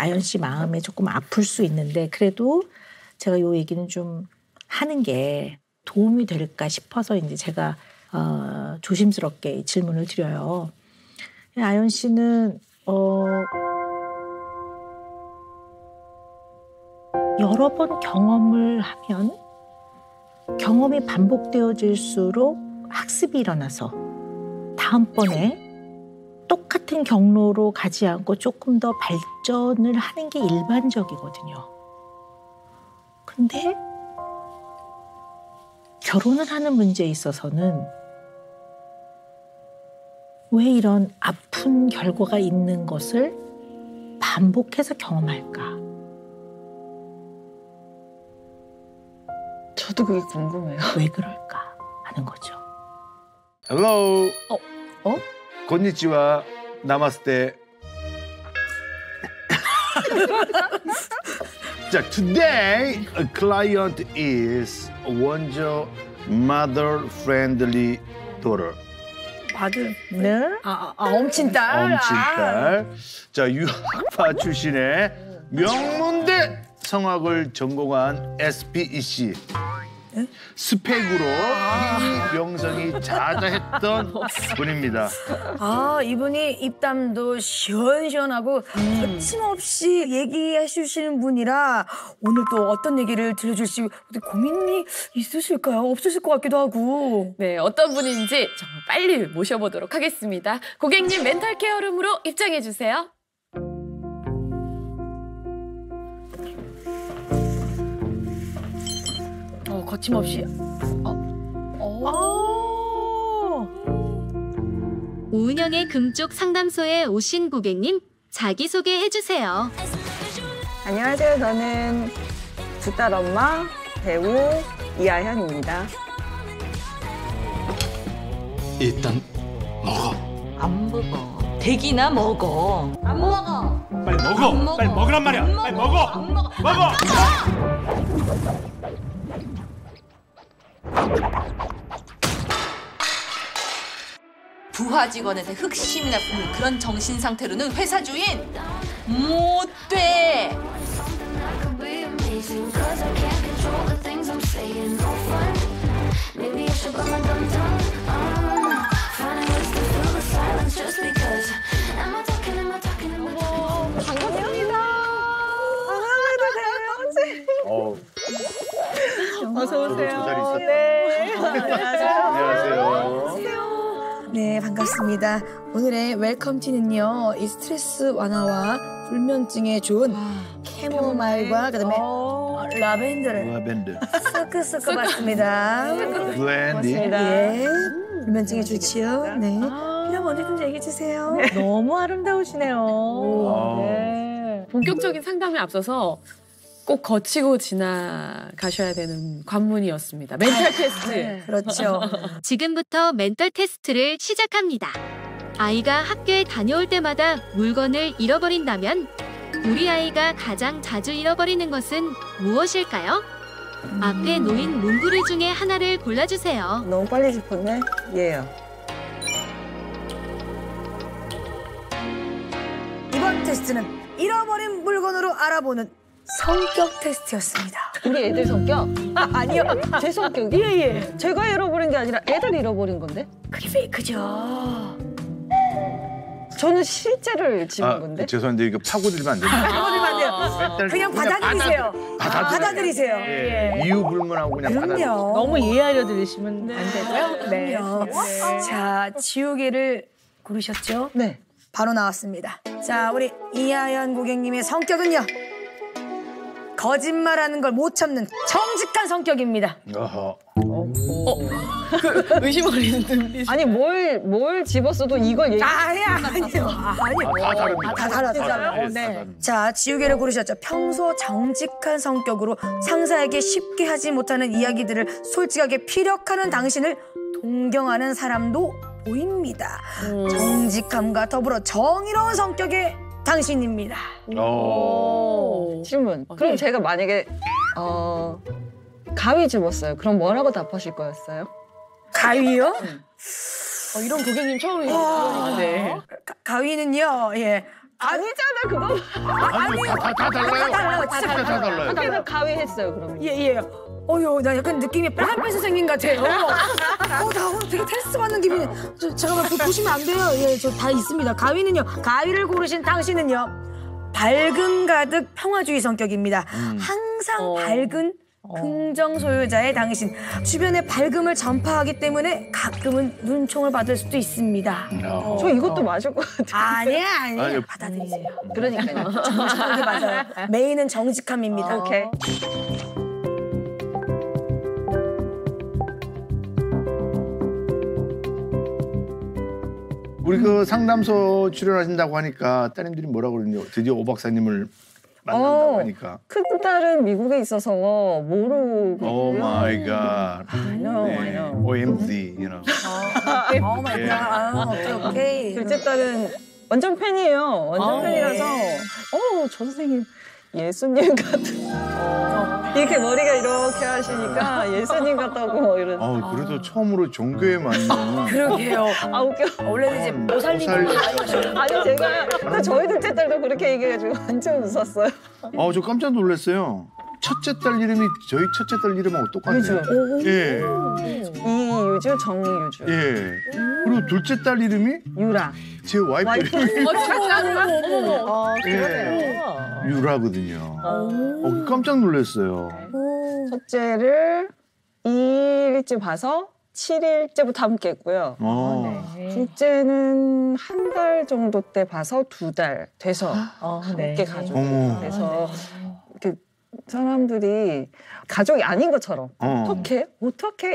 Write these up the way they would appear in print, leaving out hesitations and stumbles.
아연 씨 마음에 조금 아플 수 있는데 그래도 제가 요 얘기는 좀 하는 게 도움이 될까 싶어서 이제 제가 조심스럽게 질문을 드려요. 아연 씨는 여러 번 경험을 하면 경험이 반복되어질수록 학습이 일어나서 다음번에 똑같은 경로로 가지 않고 조금 더 발전을 하는 게 일반적이거든요. 근데 결혼을 하는 문제에 있어서는 왜 이런 아픈 결과가 있는 것을 반복해서 경험할까? 저도 그게 궁금해요. 왜 그럴까 하는 거죠. Hello. konnichiwa. Namaste. 자, today a client is 원조 mother-friendly daughter. 아들. 네? 엄친딸. 엄친딸. 자, 유학파 출신의 명문대 성악을 전공한 SPEC. 스펙으로 이미 명성이 자자했던 분입니다. 이분이 입담도 시원시원하고 거침없이 얘기해 주시는 분이라 오늘 또 어떤 얘기를 들려줄지 고민이 있으실까요? 없으실 것 같기도 하고. 네, 어떤 분인지 정말 빨리 모셔보도록 하겠습니다. 고객님 멘탈 케어룸으로 입장해 주세요. 거침없이. 오은영의 금쪽 상담소에 오신 고객님 자기소개해 주세요. 안녕하세요. 저는 두 딸 엄마 배우 이하현입니다. 일단 먹어. 안 먹어. 대기나 먹어. 안 먹어. 빨리 먹어. 안 먹어. 빨리 먹으란 말이야. 안 먹어. 빨리 먹어. 안 먹어. 먹어. 부하 직원한테 흑심이나 부는 그런 정신 상태로는 회사 주인 못 돼. 어서 오세요. 저도 저 자리 있었다. 네. 안녕하세요. 네, 반갑습니다. 오늘의 웰컴티는요, 이 스트레스 완화와 불면증에 좋은 캐모마일과 그다음에 라벤더를 라벤더. 쓱쓱 봤습니다. 블렌디. 예, 불면증에 좋지요. 네. 필요하면 언제든지 얘기해 주세요. 너무 아름다우시네요. 네. 본격적인 상담에 앞서서 꼭 거치고 지나가셔야 되는 관문이었습니다. 멘탈 테스트. 그렇죠. 지금부터 멘탈 테스트를 시작합니다. 아이가 학교에 다녀올 때마다 물건을 잃어버린다면 우리 아이가 가장 자주 잃어버리는 것은 무엇일까요? 앞에 놓인 문구를 중에 하나를 골라주세요. 너무 빨리 짚었네. 얘요. 이번 테스트는 잃어버린 물건으로 알아보는 성격 테스트였습니다. 우리 애들 성격? 아니요. 제 성격이? 예. 제가 잃어버린 게 아니라 애들 잃어버린 건데? 그게 페이크죠. 저는 실제를 집은 건데? 죄송한데 이거 파고들면 안 됩니다. 파고들면 안 돼요. 그냥 받아들이세요. 받아들이세요. 예. 이유 불문하고 그냥 받아들이세요. 그럼요. 너무 이해하려 들으시면 안 되고요. 네. 그럼요. 자, 지우개를 고르셨죠? 네. 바로 나왔습니다. 자, 우리 이하연 고객님의 성격은요. 거짓말하는 걸 못 참는 정직한 성격입니다. 어허. 의심거리는 눈빛. 아니 뭘 집었어도 이걸 얘기. 아니요. 다 다릅니다. 다 달라요. 네. 자, 지우개를 고르셨죠. 평소 정직한 성격으로 상사에게 쉽게 하지 못하는 이야기들을 솔직하게 피력하는 당신을 동경하는 사람도 보입니다. 정직함과 더불어 정의로운 성격의 당신입니다. 질문. 그럼 제가 만약에 가위 집었어요. 그럼 뭐라고 답하실 거였어요? 가위요? 이런 고객님 처음이에요. 네. 가위는요, 예, 아니잖아 그거. 아니 다 달라요. 진짜 다 달라요. 그래서 가위 했어요 그러면. 예. 어휴, 나 약간 느낌이 빨간 선생님 같아요. 나 되게 테스트 받는 기분이. 잠깐만, 보시면 안 돼요. 예, 저 다 있습니다. 가위는요, 가위를 고르신 당신은요, 밝음 가득 평화주의 성격입니다. 항상 밝은 긍정 소유자의 당신. 주변에 밝음을 전파하기 때문에 가끔은 눈총을 받을 수도 있습니다. 저 이것도 맞을 것 같아요. 아니야. 받아들이세요. 그러니까요. 정직하게 맞아요. 메인은 정직함입니다. 오케이. 우리 그 상담소 출연하신다고 하니까 따님들이 뭐라 그러는지 드디어 오 박사님을 만난다고 하니까. 큰 딸은 미국에 있어서 모르고. 오 마이 갓. I know. OMG, you know. 오 마이 갓. 오케이. 둘째 딸은 완전 팬이에요. 완전 팬이라서 저 선생님 예수님 같은. 이렇게 머리가 이렇게 하시니까 예수님 같다고 뭐 이런. 그래도 처음으로 종교에 맞는. 그러게요. 웃겨. 원래는 이제 모살림을 많이 하셔요. 아니 제가 저희 둘째 딸도 그렇게 얘기해가지고 완전 웃었어요. 저 깜짝 놀랐어요. 첫째 딸 이름이 저희 첫째 딸 이름하고 똑같네요. 유주. 예. 이유주, 정유주. 예. 그리고 둘째 딸 이름이 유라. 제 와이프 이름이 그러네요. 유라거든요. 깜짝 놀랐어요. 첫째를 2일째 봐서 7일째부터 함께 했고요. 둘째는 한 달 정도 때 봐서 2달 돼서 함께 가족. 그래서 이렇게 사람들이 가족이 아닌 것처럼 어떻게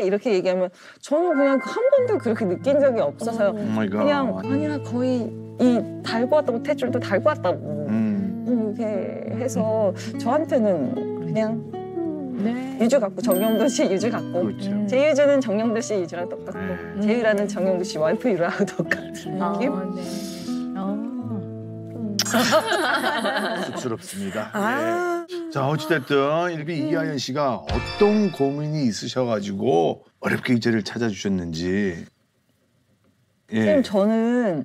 이렇게 얘기하면 저는 그냥 한 번도 그렇게 느낀 적이 없어서요. 그냥 아니야 거의 이 달고 왔다고 탯줄도 달고 왔다고 이렇게 해서 저한테는 그냥 유주 같고 정영도 씨 유주 같고 그렇죠. 제 유주는 정영도 씨 유주랑 똑같고 제 유라는 정영도 씨 와이프 유라하고 똑같은 느낌. 쑥스럽습니다. 네. 자, 어찌됐든 이렇게 이하연 씨가 어떤 고민이 있으셔가지고 어렵게 이 자리를 찾아주셨는지. 선생님 저는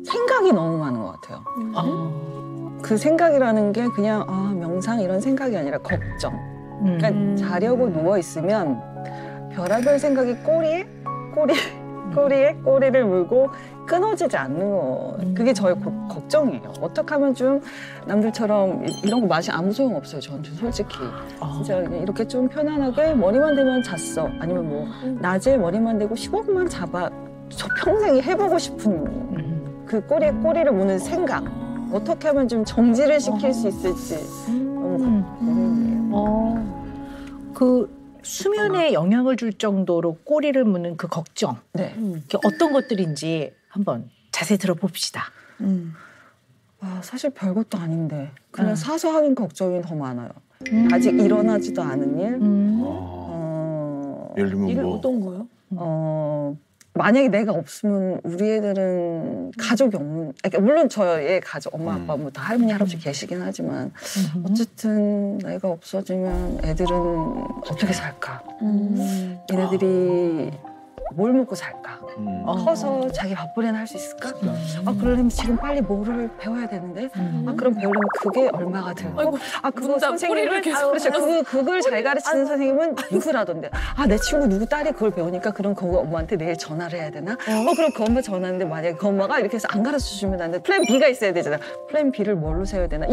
생각이 너무 많은 것 같아요. 그 생각이라는 게 그냥 명상 이런 생각이 아니라 걱정. 그러니까 자려고 누워 있으면 별의별 생각이 꼬리를 물고 끊어지지 않는 거. 그게 저의 걱정이에요. 어떻게 하면 좀 남들처럼 이런 거 맛이 아무 소용 없어요. 저한테 솔직히. 진짜 그냥 이렇게 좀 편안하게 머리만 대면 잤어. 아니면 뭐 낮에 머리만 대고 15분만 잡아. 저 평생 해보고 싶은 그 꼬리를 무는 생각. 어떻게 하면 좀 정지를 시킬 수 있을지 너무 고민이에요. 그 수면에 영향을 줄 정도로 꼬리를 무는 그 걱정. 네. 그게 어떤 것들인지 한번 자세히 들어봅시다. 사실 별것도 아닌데 그냥 사소한 걱정이 더 많아요. 아직 일어나지도 않은 일. 예를 들면 일을 뭐 어떤 거요? 만약에 내가 없으면 우리 애들은 가족이 없는. 그러니까 물론 저의 가족, 엄마, 아빠, 뭐 다 할머니, 할아버지 계시긴 하지만 어쨌든 내가 없어지면 애들은 어떻게 살까? 얘네들이 뭘 먹고 살까? 커서 자기 밥벌이나 할 수 있을까? 그러려면 지금 빨리 뭐를 배워야 되는데? 그럼 배우려면 그게 얼마가 들고? 그거 선생님은 그렇죠. 그걸 잘 가르치는 선생님은 누구라던데? 내 친구 누구 딸이 그걸 배우니까 그럼 그 엄마한테 내일 전화를 해야 되나? 그럼 그 엄마 전화하는데 만약에 그 엄마가 이렇게 해서 안 가르쳐 주면 안 돼. 플랜 B가 있어야 되잖아. 플랜 B를 뭘로 세워야 되나?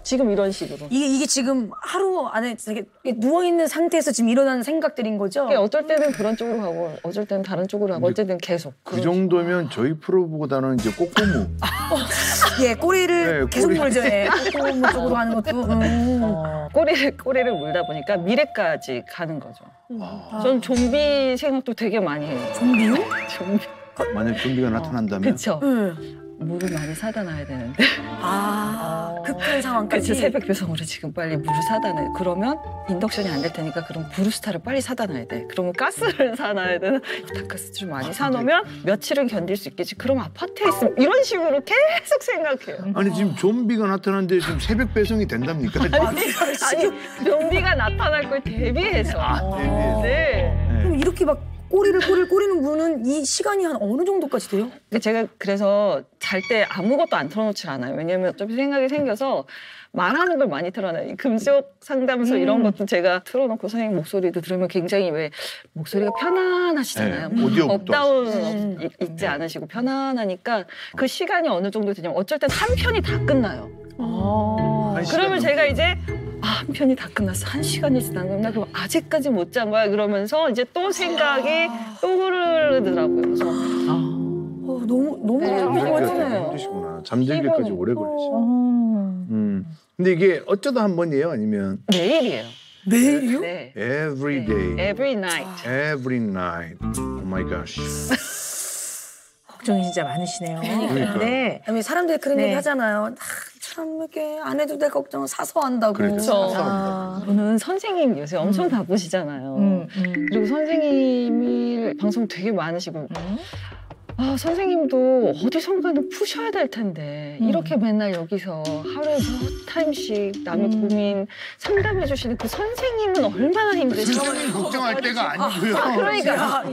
지금 이런 식으로. 이게 지금 하루 안에 누워있는 상태에서 지금 일어나는 생각들인 거죠? 어쩔 때는 그런 쪽으로 가고 어쩔 때는 다른 쪽으로 가고 어쨌든 계속. 그 정도면 저희 프로보다는 이제 꼬꼬무. 꼬리를 계속 물죠. 꼬꼬무 쪽으로 하는 것도. 꼬리를 물다 보니까 미래까지 가는 거죠. 저는 좀비 생각도 되게 많이 해요. 좀비요? 좀비. 만약 좀비가 나타난다면? 그렇죠. 물을 많이 사다 놔야 되는데. 급한 상황까지. 그렇죠. 새벽 배송으로 지금 빨리 물을 사다 놔야 돼. 그러면 인덕션이 안 될 테니까 그럼 브루스타를 빨리 사다 놔야 돼. 그러면 가스를 사놔야 되나? 다가스 좀 많이 사놓으면 며칠은 견딜 수 있겠지. 그럼 아파트에 있으면 이런 식으로 계속 생각해요. 아니 지금 좀비가 나타났는데 지금 새벽 배송이 된답니까? 아니 좀비가 나타날 걸 대비해서. 대비해서. 네. 그럼 이렇게 막 꼬리를 꼬리는 무는 이 시간이 한 어느 정도까지 돼요? 제가 그래서 잘 때 아무것도 안 틀어놓지 않아요. 왜냐면 어차피 생각이 생겨서 말하는 걸 많이 틀어놔요. 금속 상담소 이런 것도 제가 틀어놓고 선생님 목소리도 들으면 굉장히 왜 목소리가 편안하시잖아요. 네, 오디오 업다운 있지 않으시고 편안하니까 그 시간이 어느 정도 되냐면 어쩔 땐 한 편이 다 끝나요. 그러면 제가 이제 한 편이 다 끝났어. 1시간이 지났나? 그럼 아직까지 못 잔 거야? 그러면서 이제 또 생각이 또 흐르더라고요. 그래서 너무 힘들어요. 힘드시구나. 잠들기까지 오래 걸리죠. 근데 이게 어쩌다 한 번이에요? 아니면 매일이에요. 매일이요? 네. every day, Every night. every night. Oh my gosh. 걱정이 진짜 많으시네요. 그러니까요. 네. 아니 사람들이 그런 네. 얘기 하잖아요. 참 이렇게 안 해도 될 걱정을 사서 한다고. 그렇죠. 저는 선생님 요새 엄청 바쁘시잖아요. 그리고 선생님이 방송 되게 많으시고 선생님도 어디선가는 푸셔야 될 텐데 이렇게 맨날 여기서 하루에 몇 타임씩 남의 고민 상담해 주시는 그 선생님은 얼마나 힘드실까? 선생님 걱정할 때가 아니고요. 그러니까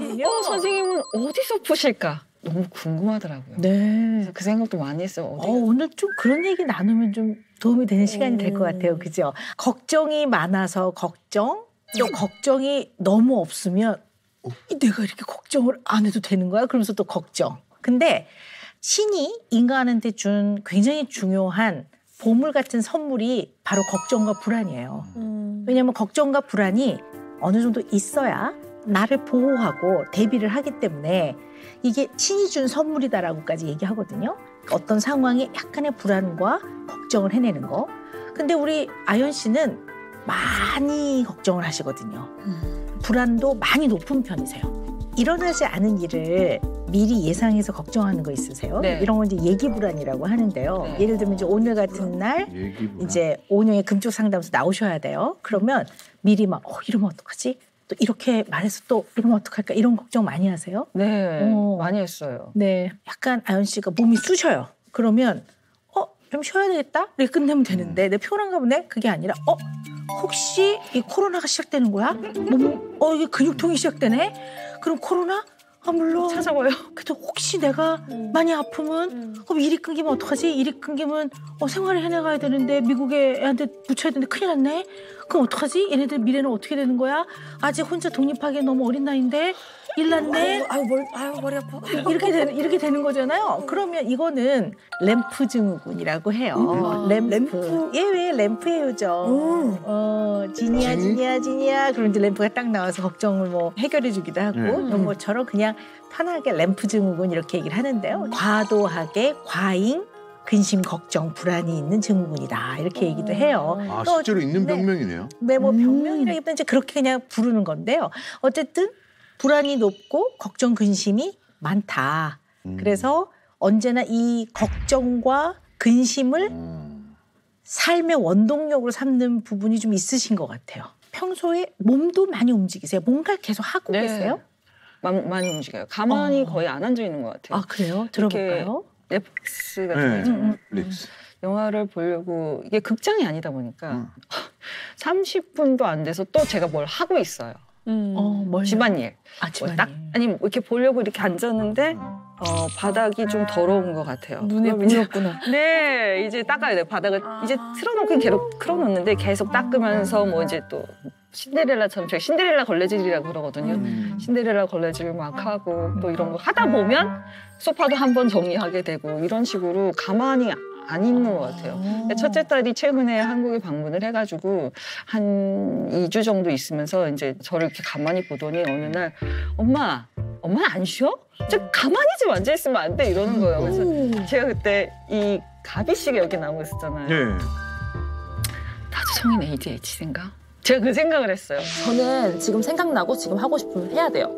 선생님은 어디서 푸실까? 너무 궁금하더라고요. 네. 그래서 그 생각도 많이 했어요. 오늘 좀 그런 얘기 나누면 좀 도움이 되는 시간이 될 것 같아요. 그죠? 걱정이 많아서 걱정, 또 걱정이 너무 없으면 내가 이렇게 걱정을 안 해도 되는 거야? 그러면서 또 걱정. 근데 신이 인간한테 준 굉장히 중요한 보물 같은 선물이 바로 걱정과 불안이에요. 왜냐하면 걱정과 불안이 어느 정도 있어야 나를 보호하고 대비를 하기 때문에 이게 신이 준 선물이다라고까지 얘기하거든요. 어떤 상황에 약간의 불안과 걱정을 해내는 거. 근데 우리 아연 씨는 많이 걱정을 하시거든요. 불안도 많이 높은 편이세요. 일어나지 않은 일을 미리 예상해서 걱정하는 거 있으세요? 네. 이런 건 이제 예기 불안이라고 하는데요. 네. 예를 들면 이제 오늘 같은 날 이제 오은영의 금쪽 상담소 나오셔야 돼요. 그러면 미리 막 이러면 어떡하지? 또 이렇게 말해서 또 이러면 어떡할까? 이런 걱정 많이 하세요? 네, 많이 했어요. 네, 약간 아연 씨가 몸이 쑤셔요. 그러면 좀 쉬어야 되겠다? 이렇게 끝내면 되는데 내 피곤한가 보네? 그게 아니라 혹시 이 코로나가 시작되는 거야? 이게 근육통이 시작되네? 그럼 코로나? 물론 찾아봐요. 그래도 혹시 내가 많이 아프면 그럼 일이 끊기면 어떡하지? 일이 끊기면 생활을 해나가야 되는데 미국에 애한테 붙여야 되는데 큰일 났네? 그럼 어떡하지? 얘네들 미래는 어떻게 되는 거야? 아직 혼자 독립하기에 너무 어린 나이인데 일 났네? 머리 아파. 이렇게 되는 거잖아요. 그러면 이거는 램프 증후군이라고 해요. 램프. 왜 램프의 요정. 지니야. 그럼 이제 램프가 딱 나와서 걱정을 해결해주기도 하고 이런 것처럼 그냥 편하게 램프 증후군 이렇게 얘기를 하는데요. 과도하게 과잉 근심, 걱정, 불안이 있는 증후군이다 이렇게 얘기도 해요. 실제로 있는 병명이네요. 네, 병명이라기보다 이제 그렇게 그냥 부르는 건데요. 어쨌든 불안이 높고 걱정, 근심이 많다. 그래서 언제나 이 걱정과 근심을 삶의 원동력으로 삼는 부분이 좀 있으신 것 같아요. 평소에 몸도 많이 움직이세요? 뭔가를 계속 하고 계세요? 많이 움직여요. 가만히 거의 안 앉아 있는 것 같아요. 그래요? 들어볼까요? 넷플릭스 같은 넷플릭스. 영화를 보려고 이게 극장이 아니다 보니까 30분도 안 돼서 또 제가 뭘 하고 있어요. 집안일. 아니 이렇게 보려고 이렇게 앉았는데 바닥이 좀 더러운 것 같아요. 눈에 보였구나. 네, 이제 닦아야 돼요. 바닥을 이제 틀어놓긴 계속 틀어놓는데 계속 닦으면서 이제 또 신데렐라처럼 제가 신데렐라 걸레질이라고 그러거든요. 신데렐라 걸레질 막 하고 또 이런 거 하다 보면 소파도 한번 정리하게 되고 이런 식으로 가만히 안 있는 것 같아요. 첫째 딸이 최근에 한국에 방문을 해가지고 한 2주 정도 있으면서 이제 저를 이렇게 가만히 보더니 어느 날 엄마는 안 쉬어? 좀 가만히 좀 앉아 있으면 안 돼? 이러는 거예요. 그래서 제가 그때 이 가비 씨가 여기 나오고 있었잖아요. 네. 나도 성인 ADHD인가? 제가 그 생각을 했어요. 저는 지금 생각나고 지금 하고 싶으면 해야 돼요.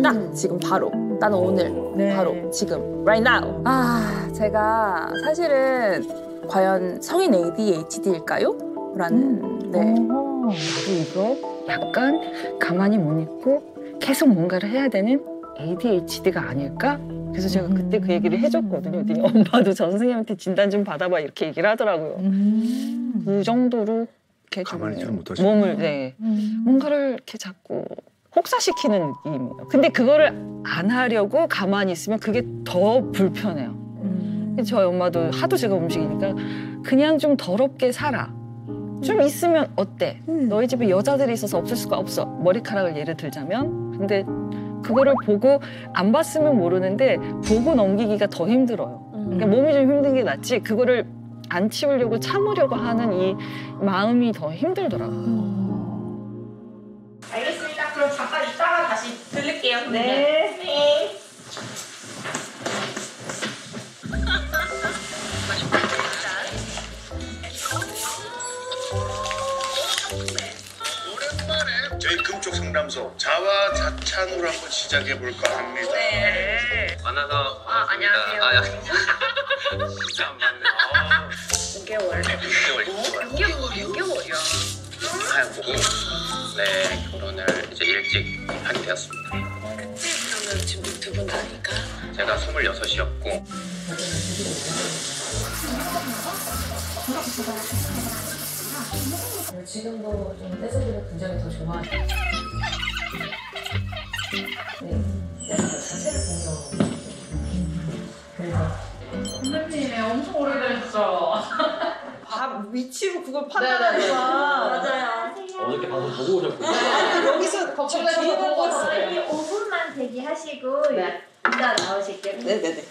딱 지금 바로. 나는 오늘 바로 지금 right now. 제가 사실은 과연 성인 ADHD일까요? 라는 나도 이거 약간 가만히 못 있고 계속 뭔가를 해야 되는 ADHD가 아닐까? 그래서 제가 그때 그 얘기를 해줬거든요. 그랬더니 엄마도 저 선생님한테 진단 좀 받아봐 이렇게 얘기를 하더라고요. 그 정도로 이렇게 가만히 좀 좀 못하시고 몸을 뭔가를 이렇게 자꾸 혹사시키는 느낌이에요. 근데 그거를 안 하려고 가만히 있으면 그게 더 불편해요. 저희 엄마도 하도 제가 움직이니까 그냥 좀 더럽게 살아. 좀 있으면 어때? 너희 집에 여자들이 있어서 없을 수가 없어. 머리카락을 예를 들자면. 근데 그거를 보고 안 봤으면 모르는데 보고 넘기기가 더 힘들어요. 그러니까 몸이 좀 힘든 게 낫지 그거를 안 치우려고 참으려고 하는 이 마음이 더 힘들더라고요. 알겠습니다. 그럼 잠깐 이따가 다시 들릴게요. 네. 네. 오랜만에 저희 금쪽 상담소 자화자찬으로 한번 시작해 볼까 합니다. 네. 만나서 안녕하세요. 진짜 안 맞네. 6개월. 6개월이요? 하얀 고 네, 결혼을 이제 일찍 하게 되었습니다. 그러면 지금 두 분 다니까? 제가 26이었고 지금도 좀 댄서들을 굉장히 더 좋아하죠. 네, 댄서 자체를 공유하고 그래서 선생님이 엄청 오래되셨죠? 위치로 그걸 판단하는 거야. 맞아요. 어저께 방송 보고 오셨군요. 여기서 걱정해서 보고 왔어요. 5분만 대기하시고 이따 나오실게요. 네네네.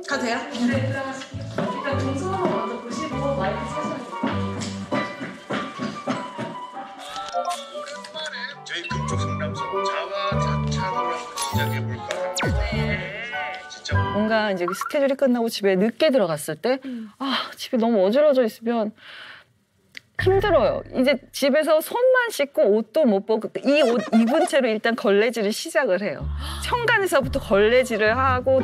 가도 돼요? 네, 들어가실게요. 일단 동선을 먼저 보시고 마이크 사시면 오랜만에 저희 금쪽 상담소 자화자찬으로 한번 시작해 볼까 합니다. 진짜 뭔가 이제 스케줄이 끝나고 집에 늦게 들어갔을 때 집에 너무 어지러져 있으면 힘들어요. 이제 집에서 손만 씻고 옷도 못 벗고 이 옷 입은 채로 일단 걸레질을 시작을 해요. 현관에서부터 걸레질을 하고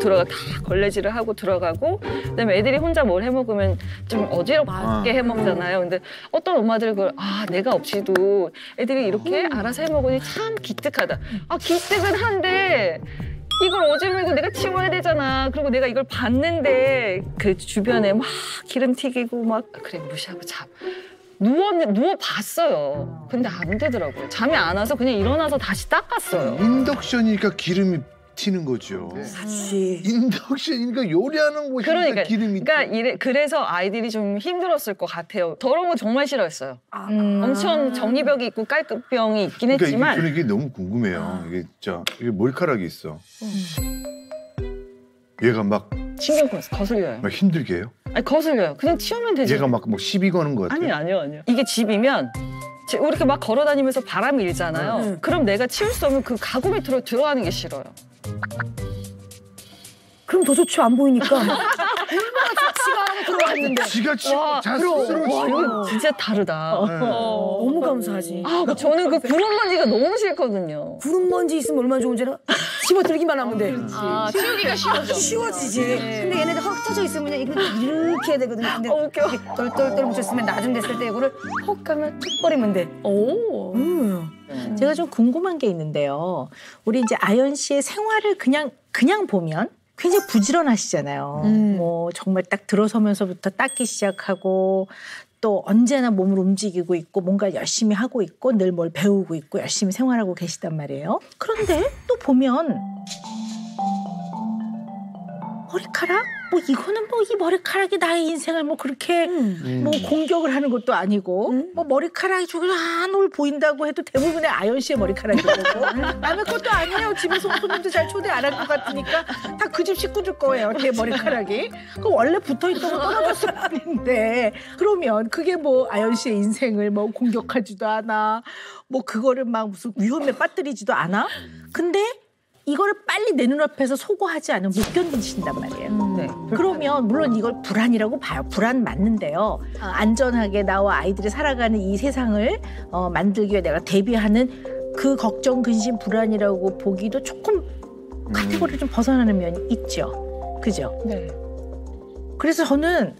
걸레질을 하고 들어가고 그다음에 애들이 혼자 뭘 해먹으면 좀 어지럽게 해먹잖아요. 근데 어떤 엄마들은 그걸 내가 없이도 애들이 이렇게 알아서 해먹으니 참 기특하다. 기특은 한데 이걸 어지르고 내가 치워야 되잖아. 그리고 내가 이걸 봤는데 그 주변에 막 기름 튀기고 막 그래 무시하고 누워 봤어요. 근데 안 되더라고요. 잠이 안 와서 그냥 일어나서 다시 닦았어요. 인덕션이니까 기름이 튀는 거죠. 그렇지. 인덕션이니까 요리하는 곳이니까 기름이 그래서 아이들이 좀 힘들었을 것 같아요. 더러운 거 정말 싫어했어요. 엄청 정리벽이 있고 깔끔병이 있긴 했지만 저는 이게 너무 궁금해요. 이게 머리카락이 있어. 얘가 막 신경 거슬려요. 막 힘들게 해요? 아니 거슬려요. 그냥 치우면 되지. 얘가 막 시비 거는 것 같아요? 아니요. 이게 집이면 우리 이렇게 막 걸어 다니면서 바람이 일잖아요. 그럼 내가 치울 수 없는 그 가구 밑으로 들어가는 게 싫어요. 그럼 더 좋죠. 안 보이니까. 얼마나 좋지가 않고 들어왔는데. 지가 치고 스스로 와 이거 진짜 다르다. 너무 감사하지. 저는 그 구름 먼지가 너무 싫거든요. 구름 먼지 있으면 얼마나 좋은지 알아? 집어들기만 하면 돼. 치우기가 쉬워져. 쉬워지지. 근데 얘네들 흩어져 있으면 이거 이렇게 해야 되거든요. 근데 웃겨. 이렇게 똘똘똘 묻혔으면 나중 됐을 때 이거를 헉 가면 툭 버리면 돼. 제가 좀 궁금한 게 있는데요. 우리 이제 아연 씨의 생활을 그냥 보면 굉장히 부지런하시잖아요. 뭐 정말 딱 들어서면서부터 닦기 시작하고 또 언제나 몸을 움직이고 있고 뭔가 열심히 하고 있고 늘 뭘 배우고 있고 열심히 생활하고 계시단 말이에요. 그런데 또 보면 머리카락? 뭐 이거는 뭐 이 머리카락이 나의 인생을 뭐 그렇게 뭐 공격을 하는 것도 아니고 뭐 머리카락이 저기 한올 보인다고 해도 대부분의 아연 씨의 머리카락이고 남의 것도 아니에요. 집에서 손님도 잘 초대 안 할 것 같으니까 다 그 집 식구들 거예요. 제 머리카락이. 그 원래 붙어있던 거 떨어졌을 뿐인데 그러면 그게 뭐 아연 씨의 인생을 뭐 공격하지도 않아. 뭐 그거를 막 무슨 위험에 빠뜨리지도 않아. 근데 이거를 빨리 내 눈앞에서 소거하지 않으면 못 견디신단 말이에요. 네. 그러면 물론 이걸 불안이라고 봐요. 불안 맞는데요. 안전하게 나와 아이들이 살아가는 이 세상을 만들기 위해 내가 대비하는 그 걱정, 근심, 불안이라고 보기도 조금 카테고리를 좀 벗어나는 면이 있죠. 그죠? 네. 그래서 저는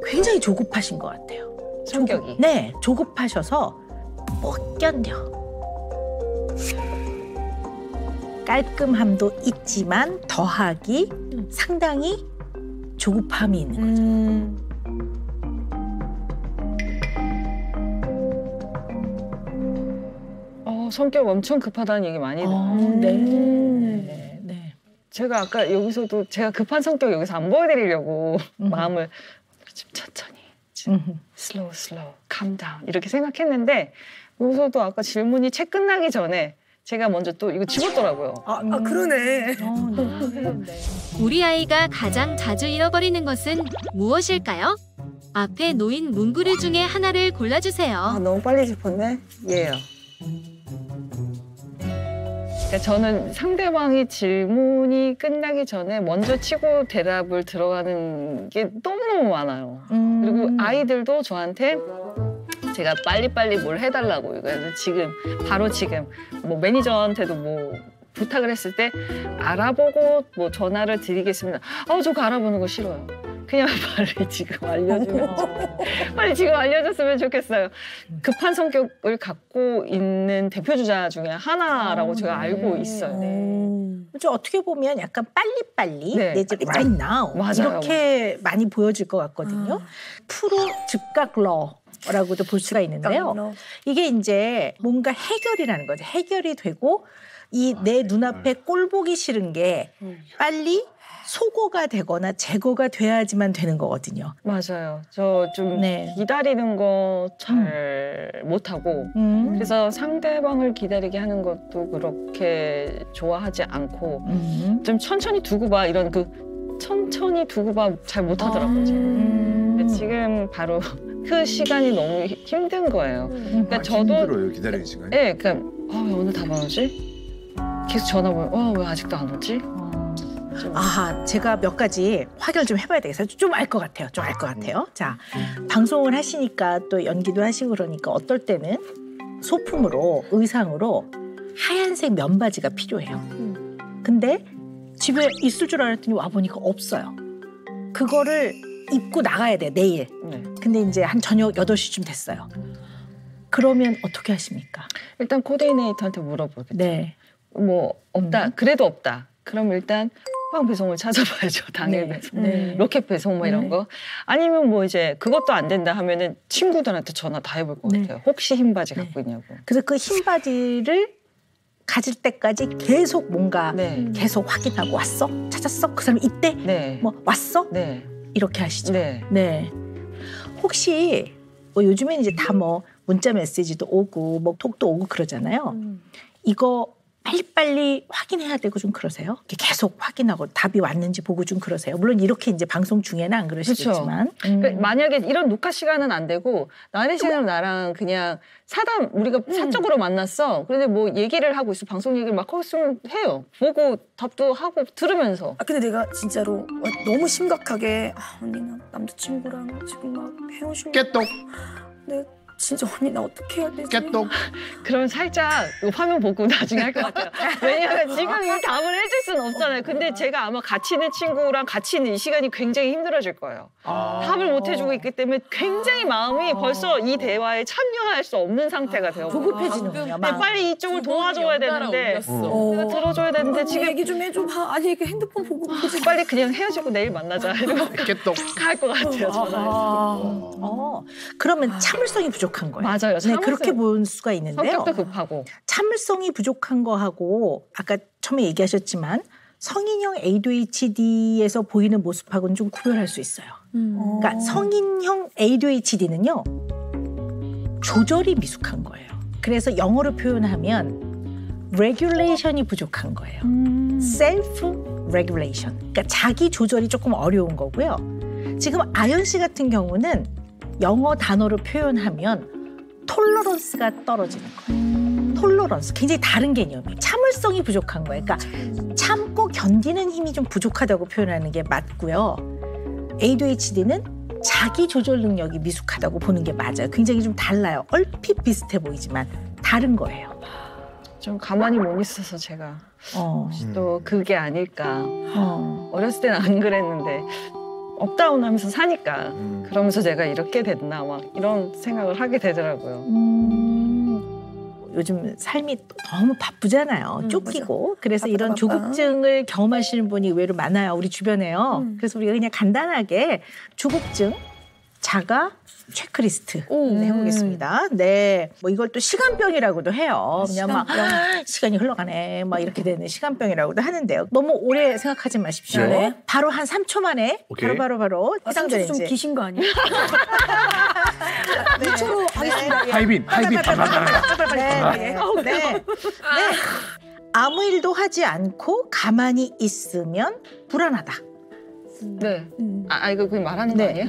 굉장히 조급하신 것 같아요. 성격이. 네, 조급하셔서 못 견뎌. 깔끔함도 있지만 더하기 상당히 조급함이 있는 거죠. 성격 엄청 급하다는 얘기 많이 들어요. 네. 제가 아까 여기서도 제가 급한 성격 여기서 안 보여드리려고 마음을 좀 천천히, 슬로우, calm down 이렇게 생각했는데 여기서도 아까 질문이 책 끝나기 전에 제가 먼저 또 이거 집었더라고요. 그러네. 우리 아이가 가장 자주 잃어버리는 것은 무엇일까요? 앞에 놓인 문구류 중에 하나를 골라주세요. 너무 빨리 짚었네. 얘예요. 저는 상대방이 질문이 끝나기 전에 먼저 치고 대답을 들어가는 게 너무너무 많아요. 그리고 아이들도 저한테 제가 빨리빨리 뭘 해달라고 그래서 바로 지금 뭐 매니저한테도 뭐 부탁을 했을 때 알아보고 뭐 전화를 드리겠습니다. 저 그거 알아보는 거 싫어요. 그냥 빨리 지금 알려줬으면 좋겠어요. 급한 성격을 갖고 있는 대표주자 중에 하나라고 제가 알고 있어요. 좀 어떻게 보면 약간 빨리빨리 네. 내 집에 right now 맞아요. 이렇게 많이 보여질 것 같거든요. 프로 즉각러라고도 볼 수가 있는데요. 이게 이제 뭔가 해결이라는 거죠. 해결이 되고 이 내 눈앞에 꼴 보기 싫은 게 빨리 소거가 되거나 제거가 돼야지만 되는 거거든요. 맞아요. 저 좀 기다리는 거 잘 못하고 그래서 상대방을 기다리게 하는 것도 그렇게 좋아하지 않고 좀 천천히 두고 봐 이런 천천히 두고 봐 잘 못하더라고요. 지금 바로 그 시간이 너무 힘든 거예요. 그러니까 저도 힘들어요, 기다리는 시간이. 네, 그러니까 왜 오늘 답 안 오지? 계속 전화 보면 왜 아직도 안 오지? 제가 몇 가지 확인을 좀 해봐야 되겠어요. 좀 알 것 같아요. 자, 방송을 하시니까 또 연기도 하시고 그러니까 어떨 때는 소품으로, 의상으로 하얀색 면바지가 필요해요. 근데 집에 있을 줄 알았더니 와보니까 없어요. 그거를 입고 나가야 돼, 내일. 근데 이제 한 저녁 8시쯤 됐어요. 그러면 어떻게 하십니까? 일단 코디네이터한테 물어보겠죠. 네. 뭐 없다. 그래도 없다. 그럼 일단 쿠팡 배송을 찾아봐야죠. 당일 배송, 로켓 배송 뭐 이런 거. 아니면 뭐 이제 그것도 안 된다 하면은 친구들한테 전화 다 해볼 것 같아요. 혹시 흰 바지 갖고 있냐고. 그래서 그 흰 바지를 가질 때까지 계속 뭔가 계속 확인하고 왔어? 찾았어? 그 사람 이때? 뭐 왔어? 이렇게 하시죠. 네. 혹시 뭐 요즘엔 이제 다 뭐 문자 메시지도 오고 뭐 톡도 오고 그러잖아요. 이거 빨리빨리 확인해야 되고 좀 그러세요? 계속 확인하고 답이 왔는지 보고 좀 그러세요? 물론 이렇게 이제 방송 중에는 안 그러시겠지만. 그러니까 만약에 이런 녹화 시간은 안 되고 나의 시간은 나랑 그냥 우리가 사적으로 만났어. 그런데 뭐 얘기를 하고 있어. 방송 얘기를 막 하고 있으면 해요. 보고 답도 하고 들으면서. 근데 내가 진짜로 너무 심각하게 언니나 남자친구랑 지금 막 헤어지고 깨똑. 네. 진짜 언니 나 어떻게 해야 되지? 깨똑. 그럼 살짝 화면 보고 나중에 할 것 같아요. 왜냐하면 지금 이 답을 해줄 수는 없잖아요. 근데 제가 아마 같이 있는 친구랑 같이 있는 이 시간이 굉장히 힘들어질 거예요. 답을 못 해주고 있기 때문에 굉장히 마음이 벌써 이 대화에 참여할 수 없는 상태가 되어 조급해지는군요. 빨리 이쪽을 도와줘야 되는데 내가 들어줘야 되는데 지금 얘기 좀 해줘. 아니 이게 핸드폰 보고 빨리 그냥 헤어지고 내일 만나자 이러고 깨똑. 갈 것 같아요. 전화해서. 그러면 참을성이 부족한 거예요. 맞아요. 네, 그렇게 볼 수가 있는데요. 성격도 급하고. 참을성이 부족한 거하고 아까 처음에 얘기하셨지만 성인형 ADHD에서 보이는 모습하고는 좀 구별할 수 있어요. 그러니까 성인형 ADHD는요. 조절이 미숙한 거예요. 그래서 영어로 표현하면 regulation이 부족한 거예요. self-regulation. 그러니까 자기 조절이 조금 어려운 거고요. 지금 아연 씨 같은 경우는 영어 단어로 표현하면 톨러런스가 떨어지는 거예요. 톨러런스, 굉장히 다른 개념이에요. 참을성이 부족한 거예요. 그러니까 참고 견디는 힘이 좀 부족하다고 표현하는 게 맞고요. ADHD는 자기 조절 능력이 미숙하다고 보는 게 맞아요. 굉장히 좀 달라요. 얼핏 비슷해 보이지만 다른 거예요. 좀 가만히 못 있어서 제가 또 그게 아닐까. 어렸을 때는 안 그랬는데 업다운 하면서 사니까 그러면서 제가 이렇게 됐나 막 이런 생각을 하게 되더라고요. 요즘 삶이 너무 바쁘잖아요. 쫓기고. 그래서 이런 조급증을 경험하시는 분이 의외로 많아요. 우리 주변에요. 그래서 우리가 그냥 간단하게 조급증, 자가 체크리스트 해보겠습니다. 네, 뭐 이걸 또 시간병이라고도 해요. 그냥 막 시간이 흘러가네, 막 이렇게 되는 시간병이라고도 하는데요. 너무 오래 생각하지 마십시오. 네. 바로 한 3초 만에 바로 해당되는 좀 기신 거 아니에요? 네. 2초로 하겠습니다. 하이빈. 네. 아무 일도 하지 않고 가만히 있으면 불안하다. 네. 이거 그냥 말하는 거 아니에요?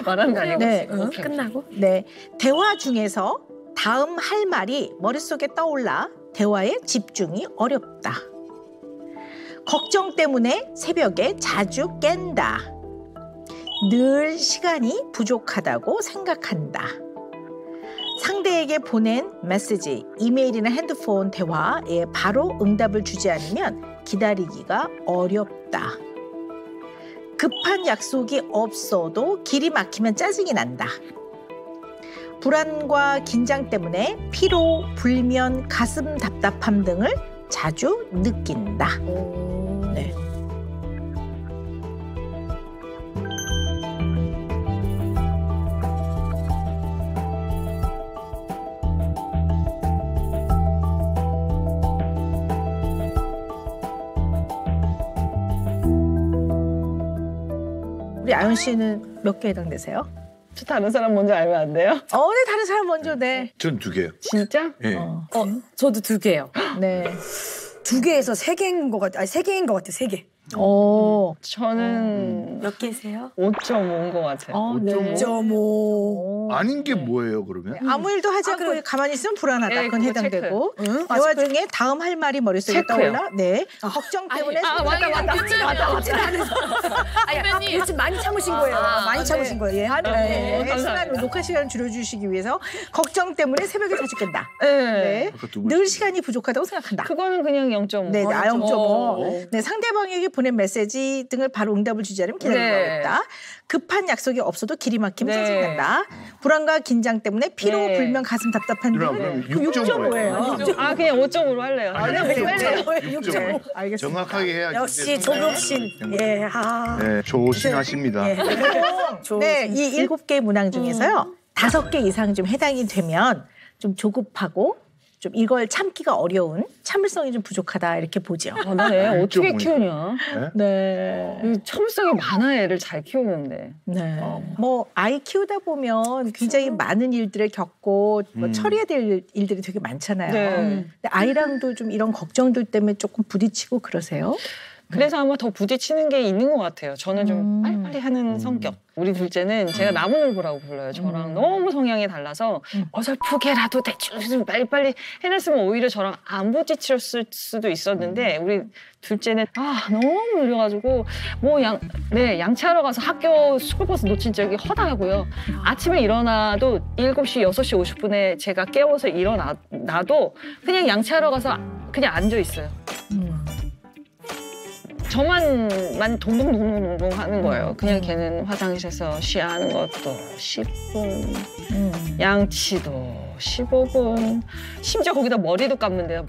말하는 거 아니에요? 네. 끝나고? 네. 대화 중에서 다음 할 말이 머릿속에 떠올라 대화에 집중이 어렵다. 걱정 때문에 새벽에 자주 깬다. 늘 시간이 부족하다고 생각한다. 상대에게 보낸 메시지, 이메일이나 핸드폰 대화에 바로 응답을 주지 않으면 기다리기가 어렵다. 급한 약속이 없어도 길이 막히면 짜증이 난다. 불안과 긴장 때문에 피로, 불면, 가슴 답답함 등을 자주 느낀다. 네. 우리 아연 씨는 몇 개 해당되세요? 저 다른 사람 먼저 알면 안 돼요? 네, 다른 사람 먼저, 네. 전 2개요. 진짜? 네. 저도 2개요. 네. 2개에서 3개인 것 같아요. 아니, 3개인 것 같아요. 3개. 저는 몇 개세요? 5.5인 것 같아요. 네. 5.5. 아닌 게 뭐예요, 그러면? 아무 일도 하지 않고 가만히 있으면 불안하다. 네, 그건 그거 해당되고. 응? 대화 중에 다음 할 말이 머릿속에 체크요. 떠올라. 네. 걱정 때문에. 맞다. 요즘 많이 참으신 거예요. 많이 참으신 거예요. 예. 시간, 녹화 시간을 줄여주시기 위해서 걱정 때문에 새벽에 자주 깬다. 네. 늘 시간이 부족하다고 생각한다. 그거는 그냥 0.5. 네, 0.5. 네, 상대방에게 보낸 메시지 등을 바로 응답을 주지 않으면 기다리기 어렵다. 급한 약속이 없어도 길이 막히면 짜증난다. 불안과 긴장 때문에 피로, 불면, 가슴 답답한 등은 6.5예요. 그냥 5.5로 할래요. 그냥 6.5. 알겠습니다. 정확하게 해야지. 역시 조급신. 예. 네, 조심하십니다. 네, 이 7개의 문항 중에서요. 5개 이상 좀 해당이 되면 좀 조급하고 좀 이걸 참기가 어려운 참을성이 좀 부족하다 이렇게 보죠. 네, 어떻게 키우냐? 네. 참을성이 많아야 애를 잘 키우는데. 네. 뭐 아이 키우다 보면 굉장히 많은 일들을 겪고 뭐 처리해야 될 일들이 되게 많잖아요. 네. 근데 아이랑도 좀 이런 걱정들 때문에 조금 부딪히고 그러세요? 그래서 아마 더 부딪히는 게 있는 것 같아요. 저는 좀 빨리빨리 하는 성격. 우리 둘째는 제가 나무늘보라고 불러요. 저랑 너무 성향이 달라서 어설프게라도 대충 빨리빨리 해냈으면 오히려 저랑 안 부딪혔을 수도 있었는데 우리 둘째는 너무 느려가지고 뭐 양치하러 가서 학교 스쿨버스 놓친 적이 허다하고요. 아침에 일어나도 7시, 6시 50분에 제가 깨워서 일어나도 그냥 양치하러 가서 그냥 앉아 있어요. 저만 동동동동동 하는 거예요. 그냥 걔는 화장실에서 쉬하는 것도 10분, 양치도 15분, 심지어 거기다 머리도 감는데요.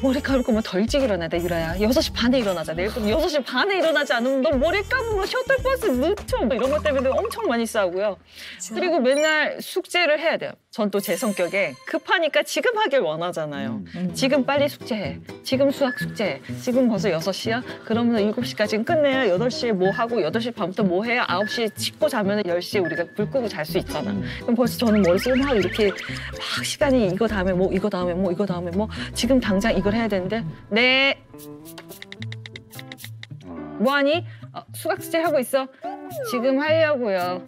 머리카락 감으면 더 일찍 일어나야 돼, 유라야. 6시 반에 일어나자. 내일 꼭 6시 반에 일어나지 않으면 너 머리 감으면 셔틀버스 늦죠. 뭐 이런 것 때문에 엄청 많이 싸우고요. 그리고 맨날 숙제를 해야 돼요. 전 또 제 성격에 급하니까 지금 하길 원하잖아요. 지금 빨리 숙제해. 지금 수학 숙제해. 지금 벌써 6시야? 그러면 7시까지는 끝내야 8시에 뭐 하고 8시 반부터 뭐 해야 9시에 씻고 자면 10시에 우리가 불 끄고 잘 수 있잖아. 그럼 벌써 저는 머릿속에 막 이렇게 막 시간이 이거 다음에 뭐 이거 다음에 뭐 이거 다음에 뭐 지금 당장 이걸 해야 되는데 네. 뭐하니? 수학 숙제 하고 있어. 지금 하려고요.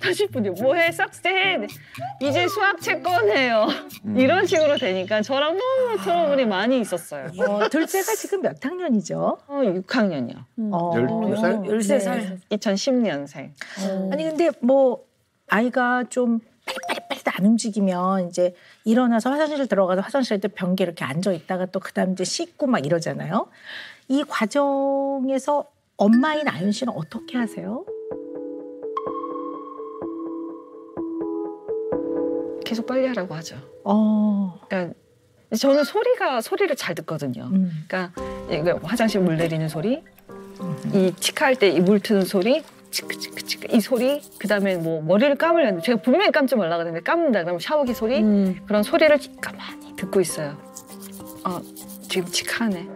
40분이요. 뭐해? 싹세. 이제 수학책 꺼내요. 이런 식으로 되니까 저랑 너무 트러블이 많이 있었어요. 둘째가 지금 몇 학년이죠? 6학년이요. 12살? 13살. 2010년생. 아니 근데 뭐 아이가 좀 빨리 안 움직이면 이제 일어나서 화장실 들어가서 화장실에 변기에 이렇게 앉아 있다가 또 그다음 이제 씻고 막 이러잖아요. 이 과정에서 엄마인 아연 씨는 어떻게 하세요? 계속 빨리 하라고 하죠. 그러니까 저는 소리를 잘 듣거든요. 그러니까 이거 화장실 물 내리는 소리, 이 치카할 때 이 물 트는 소리, 치크치크치크 이 소리, 그다음에 뭐 머리를 감으려는데 제가 분명히 감지 말라 그랬는데 감는다 그러면 샤워기 소리, 그런 소리를 가만히 듣고 있어요. 지금 치카하네.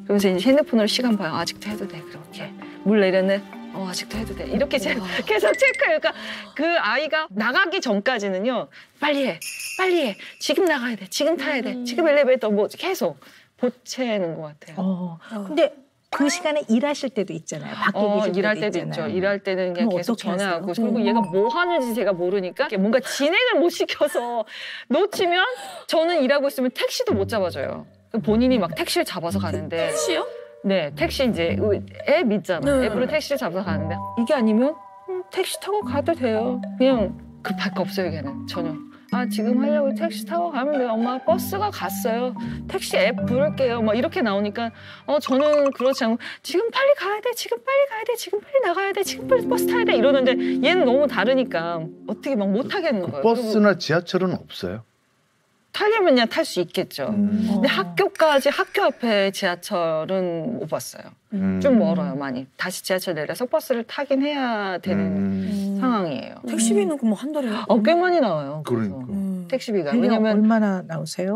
그러면서 이제 핸드폰으로 시간 봐요. 아직도 해도 돼. 그렇게 물 내렸네. 아직도 해도 돼. 이렇게 제가 계속 체크해요. 그러니까 그 아이가 나가기 전까지는요. 빨리 해. 지금 나가야 돼. 지금 타야 돼. 지금 엘리베이터 뭐 계속 보채는 것 같아요. 근데 그 시간에 일하실 때도 있잖아요. 밖에 계실 일할 때도 때도 있잖아요. 있죠. 일할 때는 그냥 계속 전화하고 하세요? 그리고 얘가 뭐 하는지 제가 모르니까 뭔가 진행을 못 시켜서 놓치면 저는 일하고 있으면 택시도 못 잡아줘요. 본인이 막 택시를 잡아서 가는데 택시요? 네, 택시 이제 앱 있잖아요. 앱으로 택시를 잡아서 가는데 이게 아니면 택시 타고 가도 돼요. 그냥 급할 거 없어요, 걔는 전혀. 지금 하려고 택시 타고 가면 돼요. 엄마 버스가 갔어요. 택시 앱 부를게요. 막 이렇게 나오니까 저는 그렇지 않고 지금 빨리 가야 돼. 지금 빨리 나가야 돼. 지금 빨리 버스 타야 돼. 이러는데 얘는 너무 다르니까 어떻게 막 못 하겠는 거예요. 버스나 지하철은 없어요? 타려면 그냥 탈 수 있겠죠. 근데 학교 앞에 지하철은 못 봤어요. 좀 멀어요, 많이. 다시 지하철 내려서 버스를 타긴 해야 되는 상황이에요. 택시비는 그럼 한 달에? 꽤 많이 나와요. 그러니까. 택시비가. 왜냐면 얼마나 나오세요?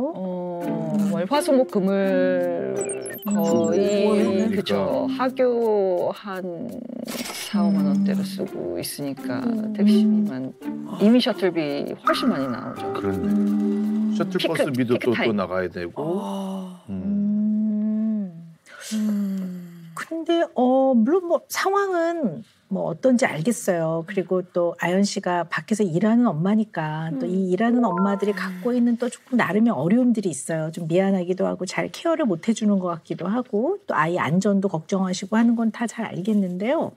월, 화, 수, 목, 금을 거의 그죠. 하교 한 4, 5만 원대로 쓰고 있으니까 택시비만 이미 셔틀비 훨씬 많이 나오죠. 그렇네. 셔틀버스비도 또 나가야 되고. 근데 물론 뭐 상황은 뭐 어떤지 알겠어요. 그리고 또 아연 씨가 밖에서 일하는 엄마니까 또 이 일하는 엄마들이 갖고 있는 또 조금 나름의 어려움들이 있어요. 좀 미안하기도 하고 잘 케어를 못 해주는 것 같기도 하고 또 아이 안전도 걱정하시고 하는 건 다 잘 알겠는데요.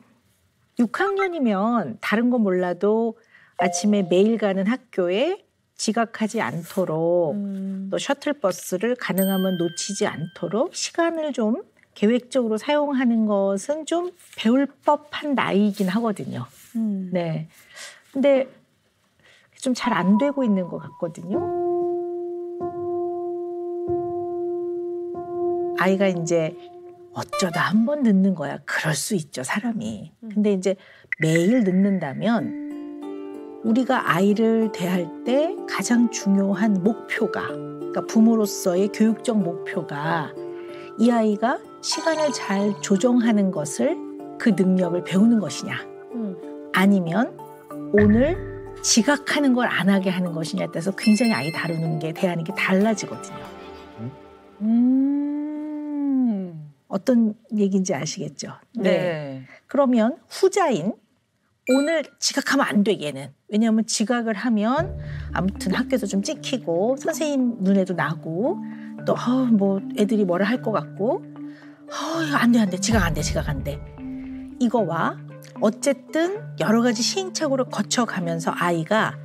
6학년이면 다른 건 몰라도 아침에 매일 가는 학교에 지각하지 않도록 또 셔틀버스를 가능하면 놓치지 않도록 시간을 좀 계획적으로 사용하는 것은 좀 배울 법한 나이이긴 하거든요. 네. 근데 좀 잘 안 되고 있는 것 같거든요. 아이가 이제 어쩌다 한 번 늦는 거야. 그럴 수 있죠, 사람이. 근데 이제 매일 늦는다면 우리가 아이를 대할 때 가장 중요한 목표가, 그러니까 부모로서의 교육적 목표가 이 아이가 시간을 잘 조정하는 것을 그 능력을 배우는 것이냐 아니면 오늘 지각하는 걸 안 하게 하는 것이냐에 따라서 굉장히 아이 다루는 게 대하는 게 달라지거든요. 어떤 얘기인지 아시겠죠? 네. 그러면 후자인 오늘 지각하면 안 돼, 얘는. 왜냐하면 지각을 하면 아무튼 학교에서 좀 찍히고 선생님 눈에도 나고 또 뭐 애들이 뭐라 할 것 같고 안 돼, 지각 안 돼. 이거와 어쨌든 여러 가지 시행착오를 거쳐가면서 아이가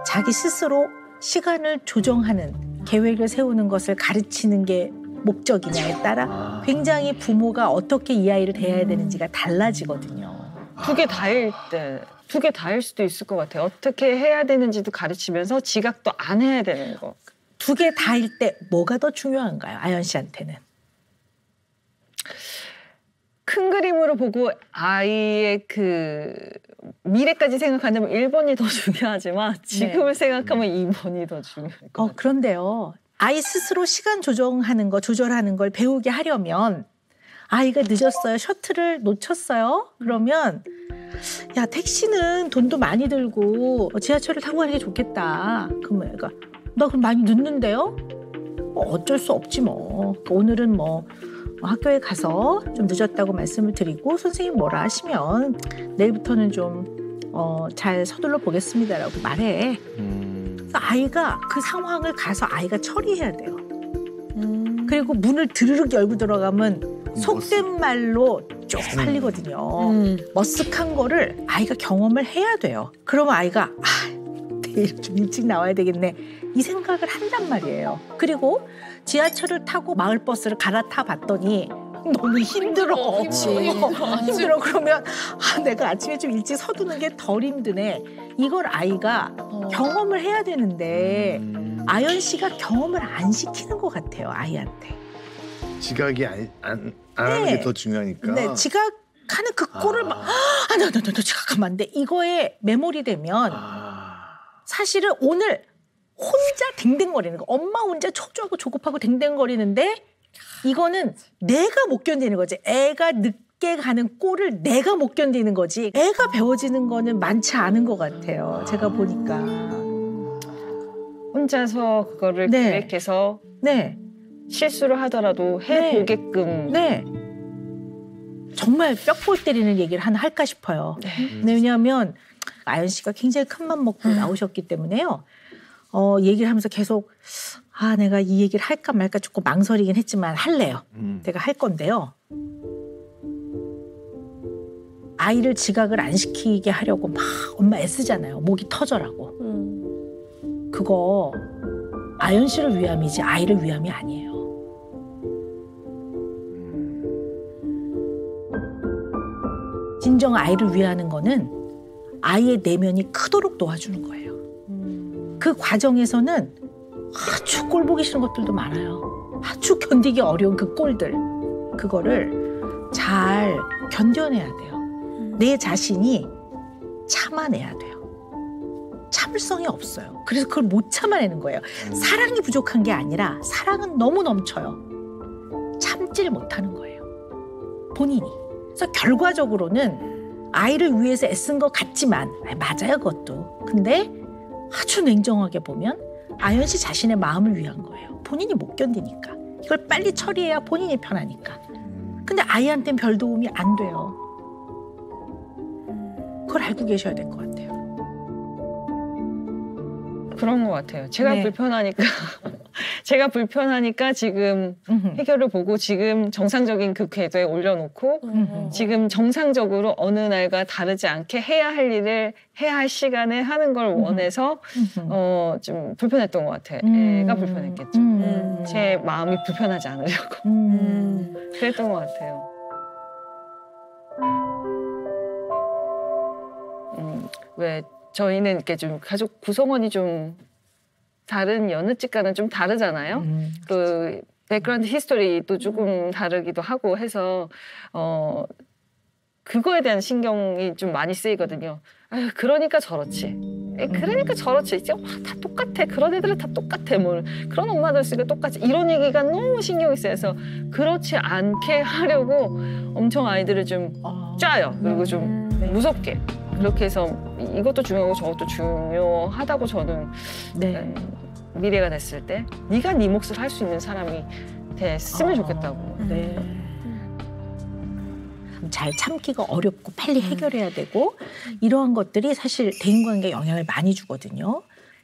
자기 스스로 시간을 조정하는 계획을 세우는 것을 가르치는 게 목적이냐에 따라 굉장히 부모가 어떻게 이 아이를 대해야 되는지가 달라지거든요. 두 개 다일 수도 있을 것 같아요. 어떻게 해야 되는지도 가르치면서 지각도 안 해야 되는 거. 두 개 다일 때 뭐가 더 중요한가요? 아연 씨한테는. 큰 그림으로 보고 아이의 그 미래까지 생각한다면 1번이 더 중요하지만 지금을 생각하면 2번이 더 중요할 것 같아요. 그런데요. 아이 스스로 시간 조절하는 걸 배우게 하려면 아이가 늦었어요. 셔틀을 놓쳤어요. 그러면 야, 택시는 돈도 많이 들고 지하철을 타고 가는 게 좋겠다. 그러면 애가 나 그럼 많이 늦는데요? 어쩔 수 없지 뭐. 오늘은 뭐 학교에 가서 좀 늦었다고 말씀을 드리고 선생님 뭐라 하시면 내일부터는 좀 잘 서둘러 보겠습니다라고 말해. 그래서 아이가 그 상황을 가서 아이가 처리해야 돼요. 그리고 문을 드르륵 열고 들어가면 속된 말로 쪽팔리거든요. 머쓱한 거를 아이가 경험을 해야 돼요. 그러면 아이가 내일 좀 일찍 나와야 되겠네 이 생각을 한단 말이에요. 그리고 지하철을 타고 마을버스를 갈아타 봤더니 너무 힘들어. 힘들어. 그러면 내가 아침에 좀 일찍 서두는 게 덜 힘드네. 이걸 아이가 경험을 해야 되는데 아연 씨가 경험을 안 시키는 것 같아요. 아이한테. 지각이 안 하는 게 더 중요하니까. 네, 지각하는 그 꼴을 막 너 지각하면 안 돼. 이거에 메모리 되면 사실은 오늘 혼자 댕댕거리는 거. 엄마 혼자 초조하고 조급하고 댕댕거리는데 이거는 내가 못 견디는 거지. 애가 늦게 가는 꼴을 내가 못 견디는 거지. 애가 배워지는 거는 많지 않은 것 같아요. 제가 보니까. 혼자서 그거를 계획해서 실수를 하더라도 해보게끔. 네. 정말 뼈골 때리는 얘기를 하나 할까 싶어요. 왜냐하면 아연 씨가 굉장히 큰 맘 먹고 나오셨기 때문에요. 얘기를 하면서 계속 내가 이 얘기를 할까 말까 조금 망설이긴 했지만 할래요. 내가 할 건데요. 아이를 지각을 안 시키게 하려고 막 엄마 애쓰잖아요. 목이 터져라고. 그거 아연 씨를 위함이지 아이를 위함이 아니에요. 진정 아이를 위하는 거는 아이의 내면이 크도록 도와주는 거예요. 그 과정에서는 아주 꼴 보기 싫은 것들도 많아요. 아주 견디기 어려운 그 꼴들. 그거를 잘 견뎌내야 돼요. 내 자신이 참아내야 돼요. 참을성이 없어요. 그래서 그걸 못 참아내는 거예요. 사랑이 부족한 게 아니라 사랑은 너무 넘쳐요. 참지를 못하는 거예요. 본인이. 그래서 결과적으로는 아이를 위해서 애쓴 것 같지만 맞아요 그것도. 근데 아주 냉정하게 보면 아연 씨 자신의 마음을 위한 거예요. 본인이 못 견디니까. 이걸 빨리 처리해야 본인이 편하니까. 근데 아이한테는 별 도움이 안 돼요. 그걸 알고 계셔야 될 것 같아요. 그런 것 같아요. 제가 불편하니까 지금 해결을 보고 지금 정상적인 그 궤도에 올려놓고 지금 정상적으로 어느 날과 다르지 않게 해야 할 일을 해야 할 시간에 하는 걸 원해서 좀 불편했던 것 같아요. 애가 불편했겠죠. 제 마음이 불편하지 않으려고. 그랬던 것 같아요. 왜 저희는 이렇게 좀 가족 구성원이 좀 다른 여느 집과는 좀 다르잖아요. 그 백그라운드 히스토리도 조금 다르기도 하고 해서 그거에 대한 신경이 좀 많이 쓰이거든요. 아유, 그러니까 저렇지. 그러니까 저렇지. 이제 다 똑같아. 그런 애들은 다 똑같아. 뭐 그런 엄마들 쓰니까 똑같지. 이런 얘기가 너무 신경이 쓰여서 그렇지 않게 하려고 엄청 아이들을 좀 짜요. 그리고 좀 무섭게. 그렇게 해서 이것도 중요하고 저것도 중요하다고 저는 미래가 됐을 때 네가 네 몫을 할 수 있는 사람이 됐으면 좋겠다고. 잘 참기가 어렵고 빨리 해결해야 되고 이러한 것들이 사실 대인관계에 영향을 많이 주거든요.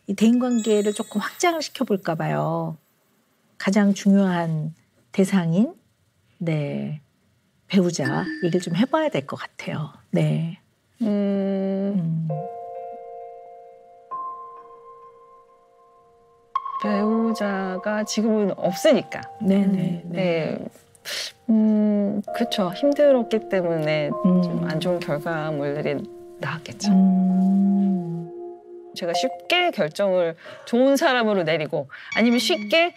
이 대인관계를 조금 확장을 시켜볼까 봐요. 가장 중요한 대상인 배우자 얘기를 좀 해봐야 될 것 같아요. 네. 배우자가 지금은 없으니까. 그렇죠. 힘들었기 때문에 좀 안 좋은 결과물들이 나왔겠죠. 제가 쉽게 결정을 좋은 사람으로 내리고 아니면 쉽게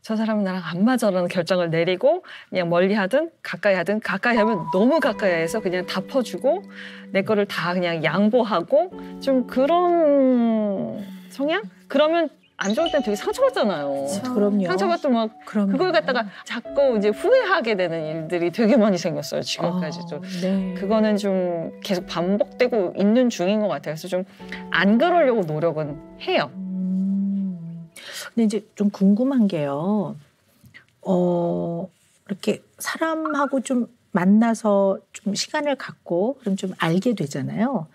저 사람은 나랑 안 맞아라는 결정을 내리고 그냥 멀리 하든 가까이 하든 가까이 하면 너무 가까이 해서 그냥 다 퍼주고 내 거를 다 그냥 양보하고 좀 그런 성향? 그러면 안 좋을 땐 되게 상처받잖아요. 그럼요. 상처받고 막 그걸 갖다가 자꾸 이제 후회하게 되는 일들이 되게 많이 생겼어요. 지금까지도. 그거는 좀 계속 반복되고 있는 중인 것 같아요. 그래서 좀 안 그러려고 노력은 해요. 근데 이제 좀 궁금한 게요. 이렇게 사람하고 좀 만나서 좀 시간을 갖고 그럼 좀 알게 되잖아요.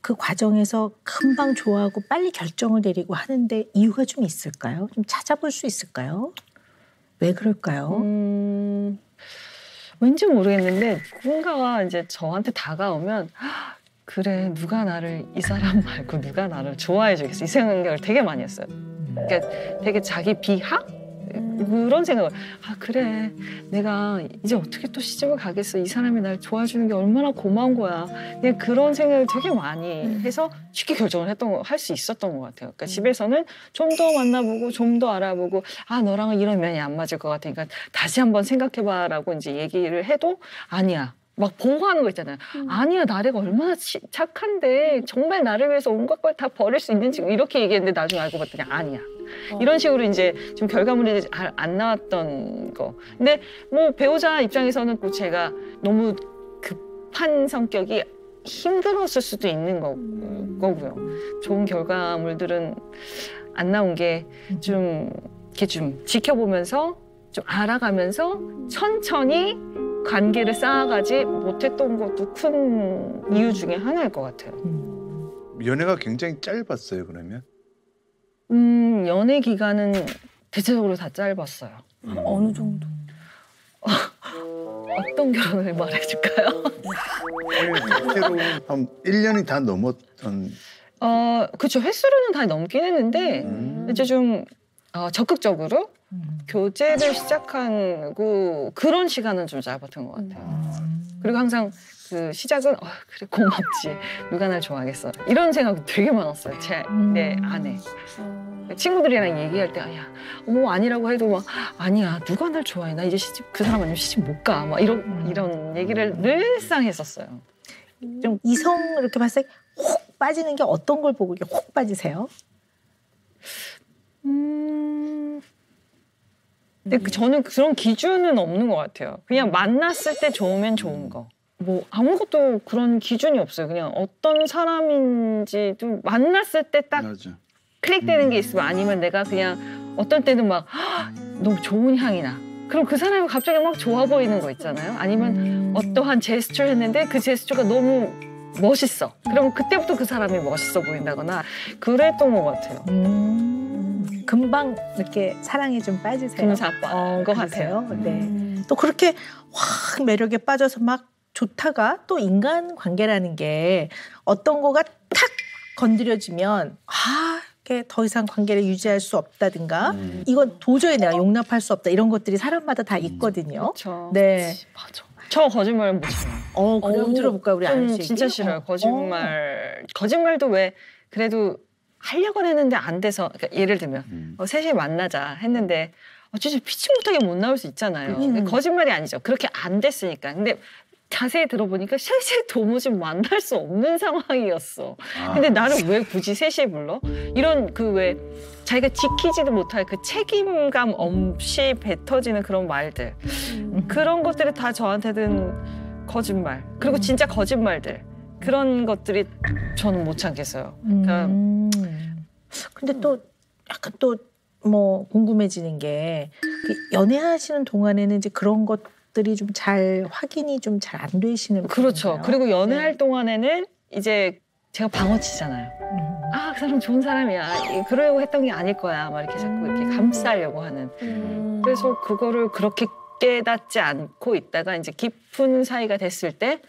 그 과정에서 금방 좋아하고 빨리 결정을 내리고 하는데 이유가 좀 있을까요? 좀 찾아볼 수 있을까요? 왜 그럴까요? 왠지 모르겠는데 누군가가 이제 저한테 다가오면 그래 누가 나를 이 사람 말고 누가 나를 좋아해 주겠어 이 생각을 되게 많이 했어요. 그러니까 되게 자기 비하? 그런 생각을 그래 내가 이제 어떻게 또 시집을 가겠어 이 사람이 날 좋아해 주는 게 얼마나 고마운 거야. 그냥 그런 생각을 되게 많이 해서 쉽게 결정을 할 수 있었던 것 같아요. 그러니까 집에서는 좀 더 만나보고 좀 더 알아보고 너랑은 이런 면이 안 맞을 것 같으니까 다시 한번 생각해봐라고 이제 얘기를 해도 아니야. 막 보호하는 거 있잖아요. 아니야 나래가 얼마나 착한데 정말 나를 위해서 온갖 걸 다 버릴 수 있는지 이렇게 얘기했는데 나중에 알고 봤더니 아니야. 이런 식으로 이제 좀 결과물이 잘 안 나왔던 거. 근데 뭐 배우자 입장에서는 또 제가 너무 급한 성격이 힘들었을 수도 있는 거고요. 좋은 결과물들은 안 나온 게 좀 이렇게 좀 지켜보면서 좀 알아가면서 천천히 관계를 쌓아가지 못했던 것도 큰 이유 중에 하나일 것 같아요. 연애가 굉장히 짧았어요, 그러면? 연애 기간은 대체적으로 다 짧았어요. 어느 정도? 어떤 결혼을 말해줄까요? 대체로 한 1년이 다 넘었던. 그렇죠. 횟수로는 다 넘긴 했는데 이제 좀 적극적으로 교제를 시작하고 그런 시간은 좀 짧았던 것 같아요. 그리고 항상 그 시작은 그래 고맙지 누가 날 좋아하겠어 이런 생각이 되게 많았어요. 내 안에 친구들이랑 얘기할 때 아니라고 해도 막 아니야 누가 날 좋아해 나 이제 그 사람 아니면 시집 못 가 막 이런 얘기를 늘상 했었어요. 좀 이성 이렇게 봤을 때 혹 빠지는 게 어떤 걸 보고 이렇게 혹 빠지세요? 근데 저는 그런 기준은 없는 것 같아요. 그냥 만났을 때 좋으면 좋은 거. 뭐 아무것도 그런 기준이 없어요. 그냥 어떤 사람인지도 만났을 때 딱 클릭되는 게 있으면 아니면 내가 그냥 어떤 때는 막 너무 좋은 향이 나. 그럼 그 사람이 갑자기 막 좋아 보이는 거 있잖아요. 아니면 어떠한 제스처를 했는데 그 제스처가 너무 멋있어. 그럼 그때부터 그 사람이 멋있어 보인다거나 그랬던 것 같아요. 금방 이렇게 사랑에 좀 빠지세요. 금사빠인 것 같아요. 네. 또 그렇게 확 매력에 빠져서 막 좋다가 또 인간 관계라는 게 어떤 거가 탁 건드려지면 이렇게 더 이상 관계를 유지할 수 없다든가 이건 도저히 내가 용납할 수 없다 이런 것들이 사람마다 다 있거든요. 그렇죠. 네. 맞아. 저 거짓말 못 쳐요. 그럼 들어볼까요, 우리 아연 씨? 진짜 싫어요. 거짓말도 왜 그래도 하려고 했는데 안 돼서 그러니까 예를 들면 셋이 만나자 했는데 진짜 피치 못하게 못 나올 수 있잖아요. 거짓말이 아니죠. 그렇게 안 됐으니까. 근데 자세히 들어보니까 셋이 도무지 만날 수 없는 상황이었어. 근데 나를 왜 굳이 셋이 불러? 이런 그 왜 자기가 지키지도 못할 그 책임감 없이 뱉어지는 그런 말들. 그런 것들이 다 저한테는 거짓말. 그리고 진짜 거짓말들. 그런 것들이 저는 못 참겠어요. 그러니까 근데 또 약간 또 뭐 궁금해지는 게 연애하시는 동안에는 이제 그런 것들이 좀 잘 확인이 좀 잘 안 되시는 그렇죠. 건가요? 그리고 연애할 동안에는 이제 제가 방어치잖아요. 그 사람 좋은 사람이야. 그러려고 했던 게 아닐 거야. 막 이렇게 자꾸 이렇게 감싸려고 하는. 그래서 그거를 그렇게 깨닫지 않고 있다가 이제 깊은 사이가 됐을 때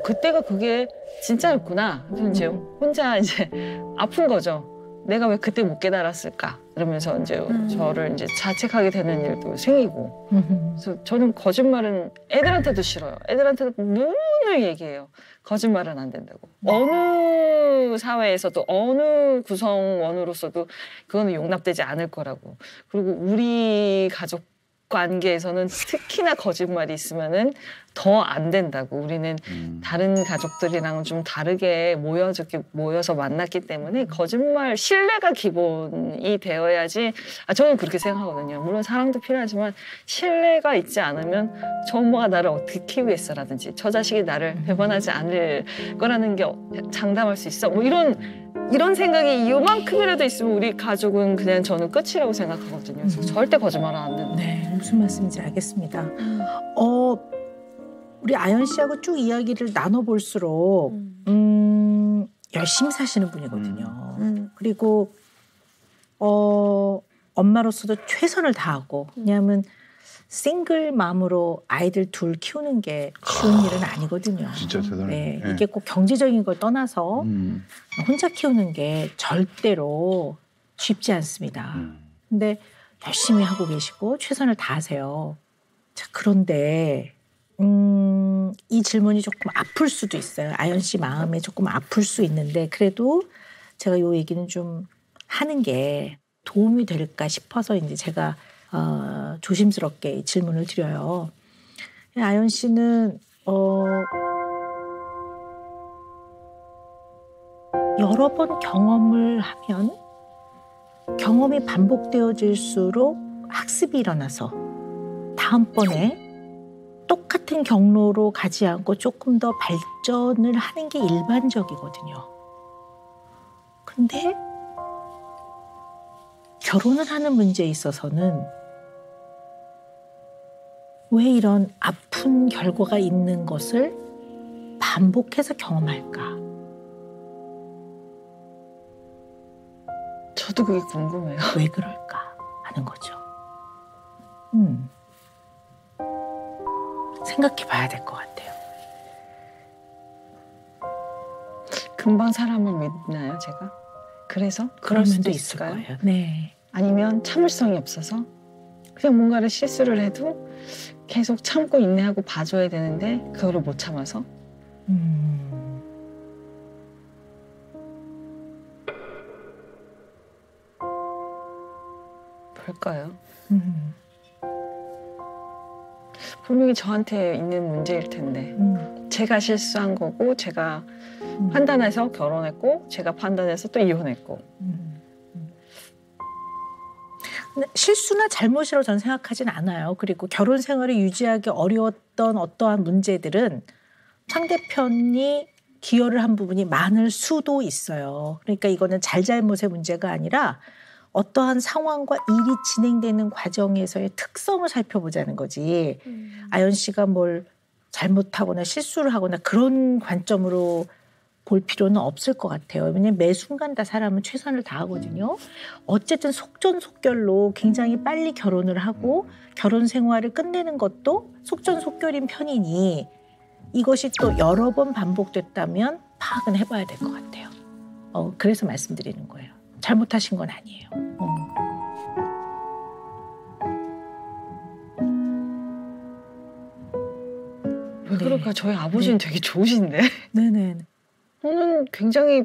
그때가 그게 진짜였구나. 그래서 이제 혼자 이제 아픈 거죠. 내가 왜 그때 못 깨달았을까? 그러면서 이제 저를 이제 자책하게 되는 일도 생기고. 그래서 저는 거짓말은 애들한테도 싫어요. 애들한테도 눈을 얘기해요. 거짓말은 안 된다고. 어느 사회에서도 어느 구성원으로서도 그거는 용납되지 않을 거라고. 그리고 우리 가족 관계에서는 특히나 거짓말이 있으면은 더 안 된다고. 우리는 다른 가족들이랑은 좀 다르게 모여서 만났기 때문에 거짓말, 신뢰가 기본이 되어야지. 저는 그렇게 생각하거든요. 물론 사랑도 필요하지만 신뢰가 있지 않으면 저 엄마가 나를 어떻게 키우겠어라든지 저 자식이 나를 배반하지 않을 거라는 게 장담할 수 있어. 뭐 이런 생각이 이만큼이라도 있으면 우리 가족은 그냥 저는 끝이라고 생각하거든요. 그래서 절대 거짓말은 안 된다. 네, 무슨 말씀인지 알겠습니다. 우리 아연 씨하고 쭉 이야기를 나눠볼수록 열심히 사시는 분이거든요. 그리고 엄마로서도 최선을 다하고 왜냐하면 싱글 맘으로 아이들 둘 키우는 게 쉬운 일은 아니거든요. 진짜 대단해. 네, 이게 꼭 경제적인 걸 떠나서 혼자 키우는 게 절대로 쉽지 않습니다. 근데 열심히 하고 계시고 최선을 다하세요. 자, 그런데 이 질문이 조금 아플 수도 있어요. 아연 씨 마음에 조금 아플 수 있는데 그래도 제가 이 얘기는 좀 하는 게 도움이 될까 싶어서 이제 제가 조심스럽게 이 질문을 드려요. 아연 씨는 여러 번 경험을 하면 경험이 반복되어질수록 학습이 일어나서 다음번에 똑같은 경로로 가지 않고 조금 더 발전을 하는 게 일반적이거든요. 근데 결혼을 하는 문제에 있어서는 왜 이런 아픈 결과가 있는 것을 반복해서 경험할까? 저도 그게 궁금해요. 왜 그럴까 하는 거죠. 생각해 봐야 될 것 같아요. 금방 사람을 믿나요, 제가? 그래서? 그럴 수도 있을 있을까요? 거예요. 네. 아니면 참을성이 없어서 그냥 뭔가를 실수를 해도 계속 참고 인내하고 봐줘야 되는데 그거를 못 참아서? 뭘까요? 분명히 저한테 있는 문제일 텐데 제가 실수한 거고 제가 판단해서 결혼했고 제가 판단해서 또 이혼했고 근데 실수나 잘못이라고 저는 생각하진 않아요. 그리고 결혼 생활을 유지하기 어려웠던 어떠한 문제들은 상대편이 기여를 한 부분이 많을 수도 있어요. 그러니까 이거는 잘잘못의 문제가 아니라 어떠한 상황과 일이 진행되는 과정에서의 특성을 살펴보자는 거지. 아연 씨가 뭘 잘못하거나 실수를 하거나 그런 관점으로 볼 필요는 없을 것 같아요. 왜냐하면 매 순간 다 사람은 최선을 다하거든요. 어쨌든 속전속결로 굉장히 빨리 결혼을 하고 결혼 생활을 끝내는 것도 속전속결인 편이니 이것이 또 여러 번 반복됐다면 파악은 해봐야 될 것 같아요. 그래서 말씀드리는 거예요. 잘못하신 건 아니에요. 왜 그럴까? 저희 아버지는 되게 좋으신데. 네네. 저는 굉장히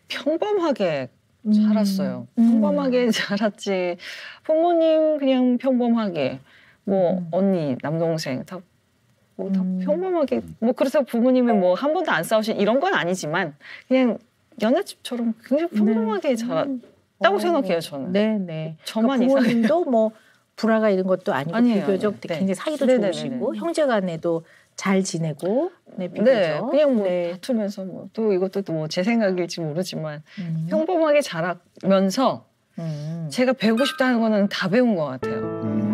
평범하게 자랐어요. 평범하게 자랐지. 부모님 그냥 평범하게. 뭐 언니, 남동생 다 뭐 다 평범하게. 뭐 그래서 부모님이 뭐 한 번도 안 싸우신 이런 건 아니지만 그냥 연애집처럼 굉장히 평범하게 자랐다고 생각해요, 저는. 네네. 저만 그러니까 부모님도 뭐 불화가 이런 것도 아니고 아니에요, 비교적 아니에요. 굉장히 사이도 네네네네. 좋으시고 형제간에도 잘 지내고 비교적. 네, 그냥 뭐 다투면서 뭐 또 이것도 뭐 제 생각일지 모르지만 평범하게 자라면서 제가 배우고 싶다는 거는 다 배운 것 같아요.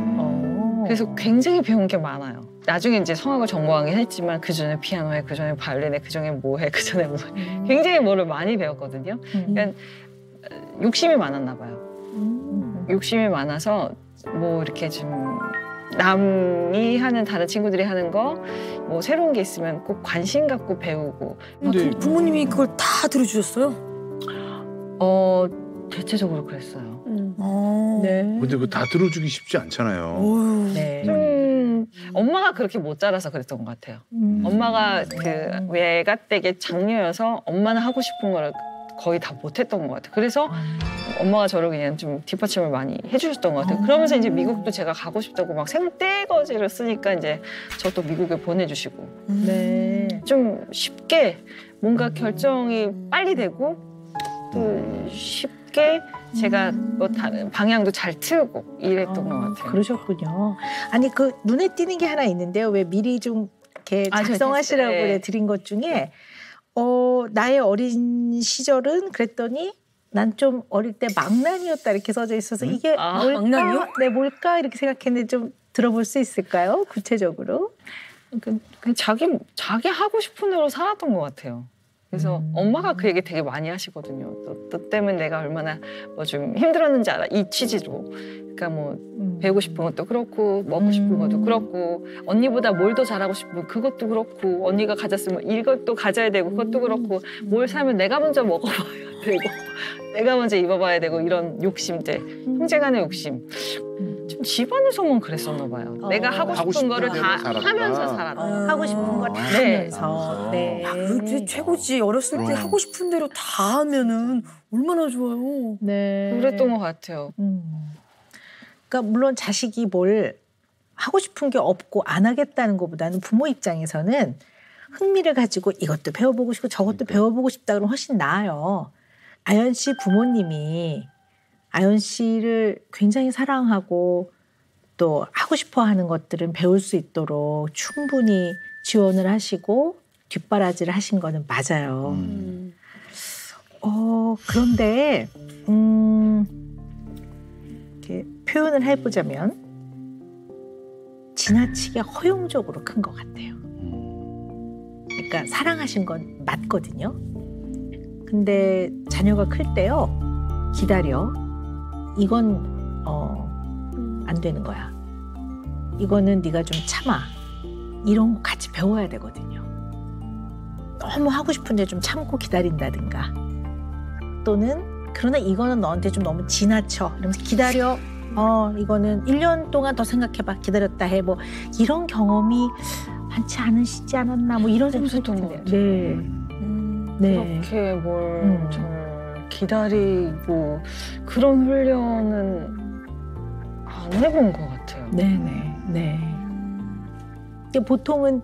그래서 굉장히 배운 게 많아요. 나중에 이제 성악을 전공하긴 했지만 그 전에 피아노 해, 그 전에 바이올린 해, 그 전에 뭐 해, 그 전에 뭐 해. 굉장히 뭐를 많이 배웠거든요. 그러니까 욕심이 많았나 봐요. 욕심이 많아서 뭐 이렇게 좀 남이 하는 다른 친구들이 하는 거 뭐 새로운 게 있으면 꼭 관심 갖고 배우고. 근데 부모님이 그걸 다 들어주셨어요? 대체적으로 그랬어요. 네. 근데 그거 다 들어주기 쉽지 않잖아요. 네. 좀 엄마가 그렇게 못 자라서 그랬던 것 같아요. 엄마가 그 외가댁의 장녀여서 엄마는 하고 싶은 거를 거의 다 못했던 것 같아요. 그래서 엄마가 저를 그냥 좀 뒷받침을 많이 해주셨던 것 같아요. 그러면서 이제 미국도 제가 가고 싶다고 막 생떼거지를 쓰니까 이제 저도 미국에 보내주시고. 네. 좀 쉽게 뭔가 결정이 빨리 되고 또 쉽게 제가 뭐 다른 방향도 잘 틀고 이랬던 것 같아요. 그러셨군요. 아니 그 눈에 띄는 게 하나 있는데요. 왜 미리 좀 이렇게 작성하시라고 네. 드린 것 중에 나의 어린 시절은 그랬더니 난 좀 어릴 때 망난이었다 이렇게 써져 있어서 이게 뭘까? 망난이요? 네, 뭘까 이렇게 생각했는데 좀 들어볼 수 있을까요? 구체적으로? 그냥 자기 하고 싶은 대로 살았던 것 같아요. 그래서 엄마가 그 얘기 되게 많이 하시거든요. 너 때문에 내가 얼마나 뭐 좀 힘들었는지 알아. 이 취지로. 그러니까 뭐 배우고 싶은 것도 그렇고 먹고 싶은 것도 그렇고 언니보다 뭘 더 잘하고 싶으면 그것도 그렇고 언니가 가졌으면 이것도 가져야 되고 그것도 그렇고 뭘 사면 내가 먼저 먹어봐야 되고 내가 먼저 입어봐야 되고 이런 욕심들. 형제간의 욕심. 좀 집안에서만 그랬었나 봐요. 내가 하고 싶은 거를 다 하면서 살았다. 하고 싶은 걸 다 하면서. 네. 그게 최고지. 어렸을 때 하고 싶은 대로 다 하면은 얼마나 좋아요. 네. 그랬던 것 같아요. 그러니까 물론 자식이 뭘 하고 싶은 게 없고 안 하겠다는 것보다는 부모 입장에서는 흥미를 가지고 이것도 배워보고 싶고 저것도 배워보고 싶다 그러면 훨씬 나아요. 아연 씨 부모님이 아연 씨를 굉장히 사랑하고 또 하고 싶어 하는 것들은 배울 수 있도록 충분히 지원을 하시고 뒷바라지를 하신 거는 맞아요. 그런데 이렇게 표현을 해보자면 지나치게 허용적으로 큰 것 같아요. 그러니까 사랑하신 건 맞거든요. 근데 자녀가 클 때요. 기다려. 이건 안 되는 거야. 이거는 네가 좀 참아. 이런 거 같이 배워야 되거든요. 너무 하고 싶은데 좀 참고 기다린다든가. 또는 그러나 이거는 너한테 좀 너무 지나쳐. 이러면서 기다려. 이거는 1년 동안 더 생각해봐. 기다렸다 해. 뭐 이런 경험이 많지 않으시지 않았나. 뭐 이런 생각이 드네요. 네. 네. 그렇게 뭘 절 기다리고 그런 훈련은 안 해본 것 같아요. 네네. 네. 보통은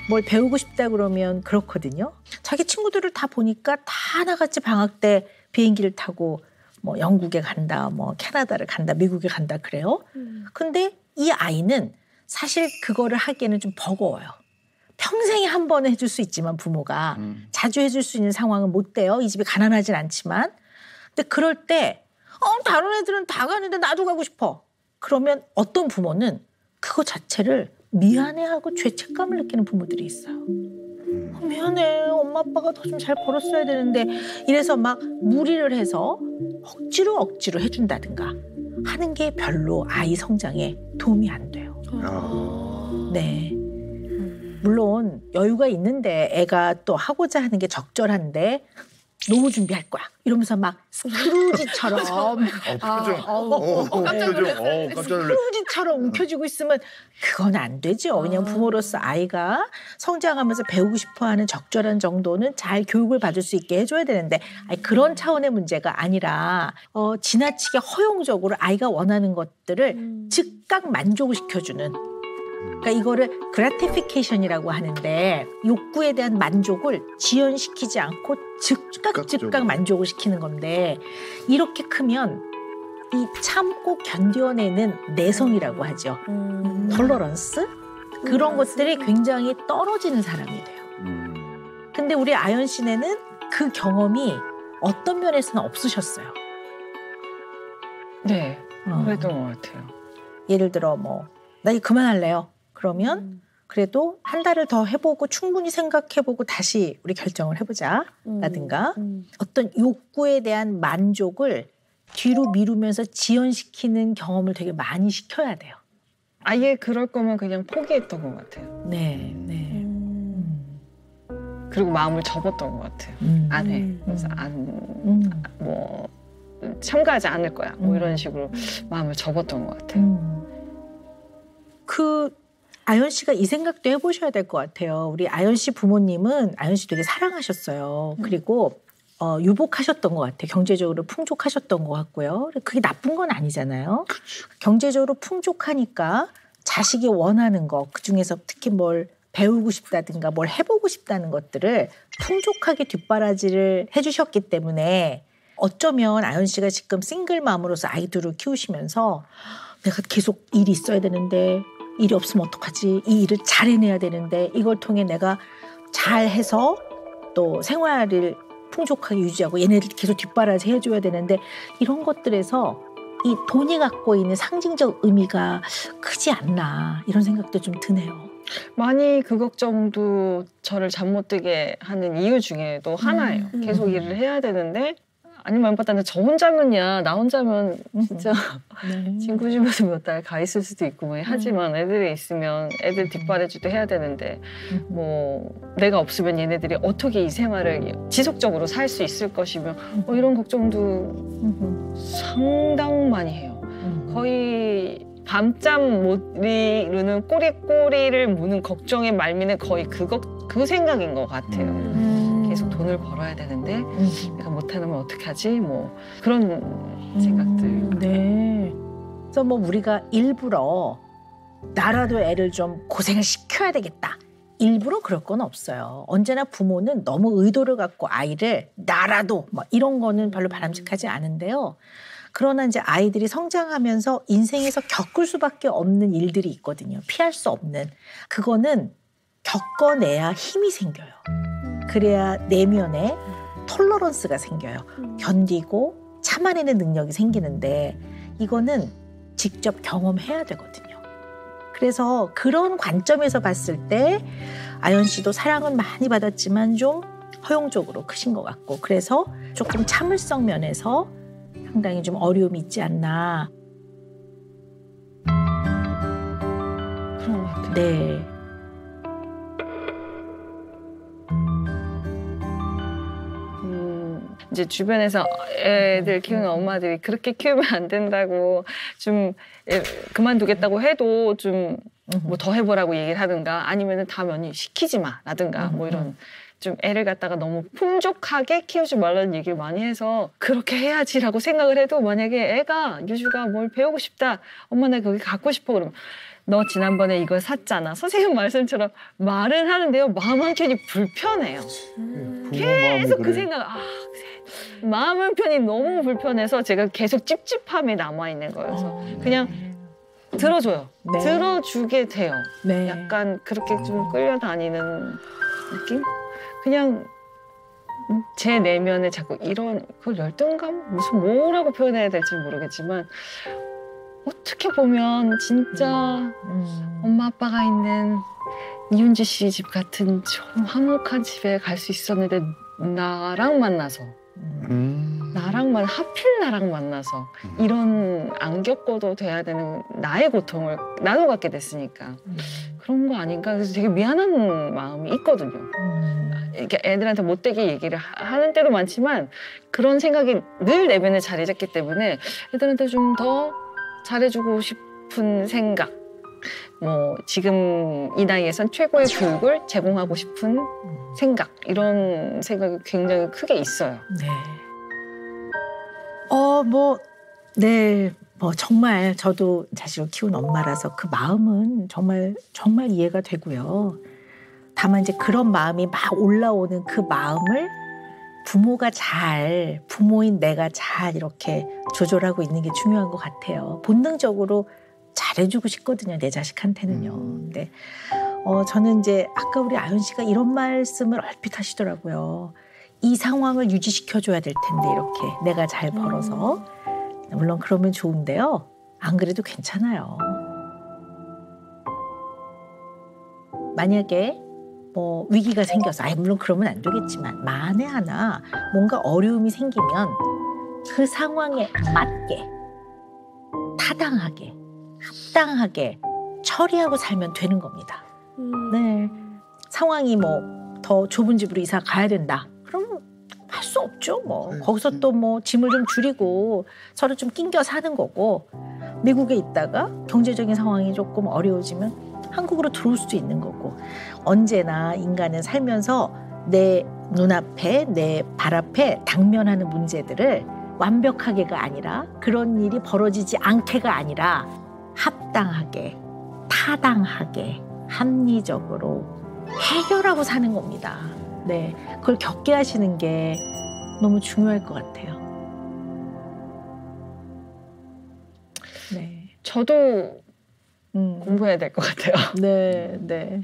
뭘 배우고 싶다 그러면 그렇거든요. 자기 친구들을 다 보니까 다 하나같이 방학 때 비행기를 타고 뭐 영국에 간다, 뭐 캐나다를 간다, 미국에 간다 그래요. 근데 이 아이는 사실 그거를 하기에는 좀 버거워요. 평생에 한 번은 해줄 수 있지만 부모가 자주 해줄 수 있는 상황은 못 돼요. 이 집이 가난하진 않지만. 근데 그럴 때 다른 애들은 다 가는데 나도 가고 싶어. 그러면 어떤 부모는 그거 자체를 미안해하고 죄책감을 느끼는 부모들이 있어요. 미안해. 엄마 아빠가 더 좀 잘 벌었어야 되는데 이래서 막 무리를 해서 억지로 해준다든가 하는 게 별로 아이 성장에 도움이 안 돼요. 네. 물론 여유가 있는데 애가 또 하고자 하는 게 적절한데 노후 준비할 거야. 이러면서 막 스크루지처럼 스크루지처럼 움켜쥐고 있으면 그건 안 되죠. 왜냐하면 부모로서 아이가 성장하면서 배우고 싶어하는 적절한 정도는 잘 교육을 받을 수 있게 해줘야 되는데 그런 차원의 문제가 아니라 지나치게 허용적으로 아이가 원하는 것들을 즉각 만족을 시켜주는 그러니까 이거를 gratification이라고 하는데 욕구에 대한 만족을 지연시키지 않고 즉각 만족을 시키는 건데 이렇게 크면 이 참고 견뎌내는 내성이라고 하죠. 톨러런스? 그런 것들이 굉장히 떨어지는 사람이 돼요. 근데 우리 아연 씨네는 그 경험이 어떤 면에서는 없으셨어요. 네, 그랬던 것 같아요. 예를 들어 나 이거 그만할래요. 그러면 그래도 한 달을 더 해보고 충분히 생각해보고 다시 우리 결정을 해보자 라든가 어떤 욕구에 대한 만족을 뒤로 미루면서 지연시키는 경험을 되게 많이 시켜야 돼요. 아예 그럴 거면 그냥 포기했던 것 같아요. 네. 그리고 마음을 접었던 것 같아요. 안 해. 그래서 참가하지 않을 거야. 이런 식으로 마음을 접었던 것 같아요. 아연 씨가 이 생각도 해보셔야 될 것 같아요. 우리 아연 씨 부모님은 아연 씨 되게 사랑하셨어요. 그리고 유복하셨던 것 같아요. 경제적으로 풍족하셨던 것 같고요. 그게 나쁜 건 아니잖아요. 그치. 경제적으로 풍족하니까 자식이 원하는 거, 그중에서 특히 뭘 배우고 싶다든가 뭘 해보고 싶다는 것들을 풍족하게 뒷바라지를 해주셨기 때문에 어쩌면 아연 씨가 지금 싱글맘으로서 아이들을 키우시면서 내가 계속 일이 있어야 되는데 일이 없으면 어떡하지? 이 일을 잘 해내야 되는데 이걸 통해 내가 잘해서 또 생활을 풍족하게 유지하고 얘네들 계속 뒷바라지 해줘야 되는데 이런 것들에서 이 돈이 갖고 있는 상징적 의미가 크지 않나 이런 생각도 좀 드네요. 많이 그 걱정도 저를 잠 못 들게 하는 이유 중에도 하나예요. 계속 일을 해야 되는데 아니면 말보다는 저 혼자면야 나 혼자면 진짜 친구 집에서 몇 달 가 있을 수도 있고 뭐 하지만 애들이 있으면 애들 뒷바라지도 해야 되는데 뭐 내가 없으면 얘네들이 어떻게 이 생활을 지속적으로 살 수 있을 것이며 이런 걱정도 상당 많이 해요. 거의 밤잠 못 이루는 꼬리를 무는 걱정의 말미는 거의 그 생각인 것 같아요. 계속 돈을 벌어야 되는데 내가 못하면 어떻게 하지? 뭐 그런 생각들. 네. 그래서 뭐 우리가 일부러 나라도 애를 좀 고생을 시켜야 되겠다. 일부러 그럴 건 없어요. 언제나 부모는 너무 의도를 갖고 아이를 나라도 뭐 이런 거는 별로 바람직하지 않은데요. 그러나 이제 아이들이 성장하면서 인생에서 겪을 수밖에 없는 일들이 있거든요. 피할 수 없는. 그거는 겪어내야 힘이 생겨요. 그래야 내면에 톨러런스가 생겨요. 견디고 참아내는 능력이 생기는데 이거는 직접 경험해야 되거든요. 그래서 그런 관점에서 봤을 때 아연 씨도 사랑은 많이 받았지만 좀 허용적으로 크신 것 같고 그래서 조금 참을성 면에서 상당히 좀 어려움이 있지 않나. 그런 것 같아요. 네. 이제 주변에서 애들 키우는 엄마들이 그렇게 키우면 안 된다고 좀 그만두겠다고 해도 좀 뭐 더 해보라고 얘기를 하든가 아니면은 다 면이 시키지 마 라든가 뭐 이런 좀 애를 갖다가 너무 풍족하게 키우지 말라는 얘기를 많이 해서 그렇게 해야지라고 생각을 해도 만약에 애가 유주가 뭘 배우고 싶다 엄마 나 거기 갖고 싶어 그러면 너 지난번에 이걸 샀잖아. 선생님 말씀처럼 말은 하는데요. 마음 한켠이 불편해요. 계속 그 생각, 마음 한편이 너무 불편해서 제가 계속 찝찝함이 남아있는 거여서 그냥 들어줘요. 네. 들어주게 돼요. 네. 약간 그렇게 좀 끌려다니는 느낌? 그냥 제 내면에 자꾸 이런 그 열등감? 무슨 뭐라고 표현해야 될지 모르겠지만 어떻게 보면 진짜 엄마 아빠가 있는 이윤지 씨 집 같은 좀 화목한 집에 갈 수 있었는데 나랑 만나서 하필 나랑 만나서 이런 안 겪어도 돼야 되는 나의 고통을 나눠 갖게 됐으니까 그런 거 아닌가 그래서 되게 미안한 마음이 있거든요. 이렇게 애들한테 못되게 얘기를 하는 때도 많지만 그런 생각이 늘 내면에 자리 잡기 때문에 애들한테 좀 더 잘해주고 싶은 생각 뭐 지금 이 나이에선 최고의 교육을 제공하고 싶은 생각 이런 생각이 굉장히 크게 있어요. 네. 뭐 정말 저도 자식을 키운 엄마라서 그 마음은 정말 이해가 되고요. 다만 이제 그런 마음이 막 올라오는 그 마음을 부모인 내가 잘 이렇게 조절하고 있는 게 중요한 것 같아요. 본능적으로 잘해주고 싶거든요, 내 자식한테는요. 근데 저는 이제 아까 우리 아연 씨가 이런 말씀을 얼핏 하시더라고요. 이 상황을 유지시켜줘야 될 텐데 이렇게 내가 잘 벌어서. 물론 그러면 좋은데요. 안 그래도 괜찮아요. 만약에 뭐 위기가 생겨서 물론 그러면 안 되겠지만 만에 하나 뭔가 어려움이 생기면 그 상황에 맞게 타당하게 합당하게 처리하고 살면 되는 겁니다. 네. 상황이 뭐 더 좁은 집으로 이사 가야 된다. 그러면 할 수 없죠. 뭐 거기서 또 뭐 짐을 좀 줄이고 서로 좀 낑겨 사는 거고 미국에 있다가 경제적인 상황이 조금 어려워지면 한국으로 들어올 수도 있는 거고 언제나 인간은 살면서 내 눈앞에 내 발 앞에 당면하는 문제들을 완벽하게가 아니라 그런 일이 벌어지지 않게가 아니라 합당하게 타당하게 합리적으로 해결하고 사는 겁니다. 네, 그걸 겪게 하시는 게 너무 중요할 것 같아요. 네, 저도 공부해야 될 것 같아요. 네, 네.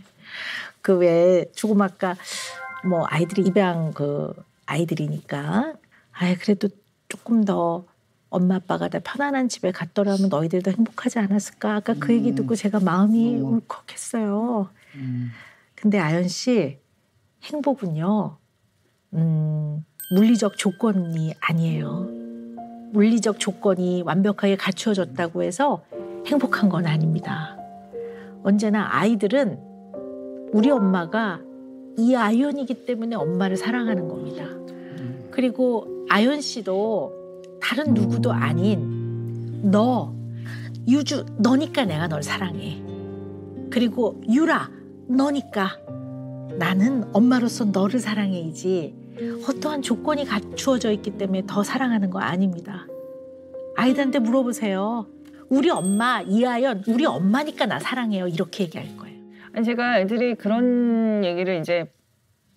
그 외에 조그마까 뭐 아이들이 입양 아이들이니까 그래도 조금 더 엄마 아빠가 다 편안한 집에 갔더라면 너희들도 행복하지 않았을까? 아까 그 얘기 듣고 제가 마음이 울컥했어요. 근데 아연 씨 행복은요. 물리적 조건이 아니에요. 물리적 조건이 완벽하게 갖추어졌다고 해서 행복한 건 아닙니다. 언제나 아이들은 우리 엄마가 이 아연이기 때문에 엄마를 사랑하는 겁니다. 그리고 아연 씨도 다른 누구도 아닌 너, 유주, 너니까 내가 널 사랑해. 그리고 유라, 너니까 나는 엄마로서 너를 사랑해이지 어떠한 조건이 갖추어져 있기 때문에 더 사랑하는 거 아닙니다. 아이들한테 물어보세요. 우리 엄마 이하연 우리 엄마니까 나 사랑해요. 이렇게 얘기할 거예요. 아니 제가 애들이 그런 얘기를 이제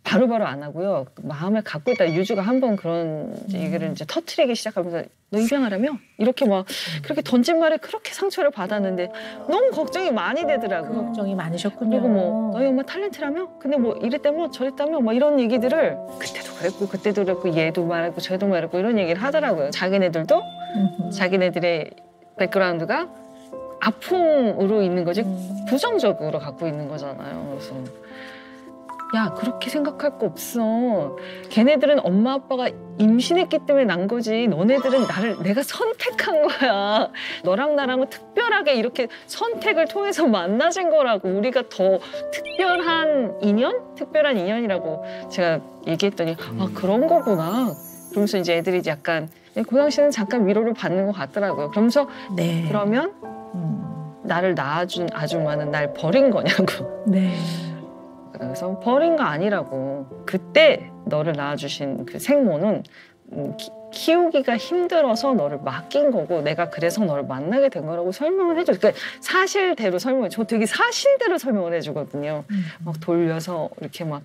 바로바로 안 하고요. 마음에 갖고 있다. 유주가 한 번 그런 얘기를 이제 터트리기 시작하면서 너 입양하라며? 이렇게 막 그렇게 던진 말에 그렇게 상처를 받았는데 너무 걱정이 많이 되더라고요. 걱정이 많으셨군요. 그리고 뭐 너희 엄마 탤런트라며? 근데 뭐 이랬다며 저랬다며? 막 이런 얘기들을 그때도 그랬고 얘도 말했고 쟤도 말했고 이런 얘기를 하더라고요. 자기네들도 자기네들의 백그라운드가 아픔으로 있는 거지 부정적으로 갖고 있는 거잖아요. 그래서 야 그렇게 생각할 거 없어. 걔네들은 엄마 아빠가 임신했기 때문에 난 거지. 너네들은 나를 내가 선택한 거야. 너랑 나랑은 특별하게 이렇게 선택을 통해서 만나진 거라고. 우리가 더 특별한 인연? 특별한 인연이라고 제가 얘기했더니 아 그런 거구나. 그러면서 이제 애들이 약간 그 당시에는 잠깐 위로를 받는 것 같더라고요. 그러면서 네. 그러면 나를 낳아준 아줌마는 날 버린 거냐고. 네. 그래서 버린 거 아니라고. 그때 너를 낳아주신 그 생모는 키우기가 힘들어서 너를 맡긴 거고 내가 그래서 너를 만나게 된 거라고 설명을 해줘. 그러니까 사실대로 설명해. 저 되게 사실대로 설명을 해주거든요. 막 돌려서 이렇게 막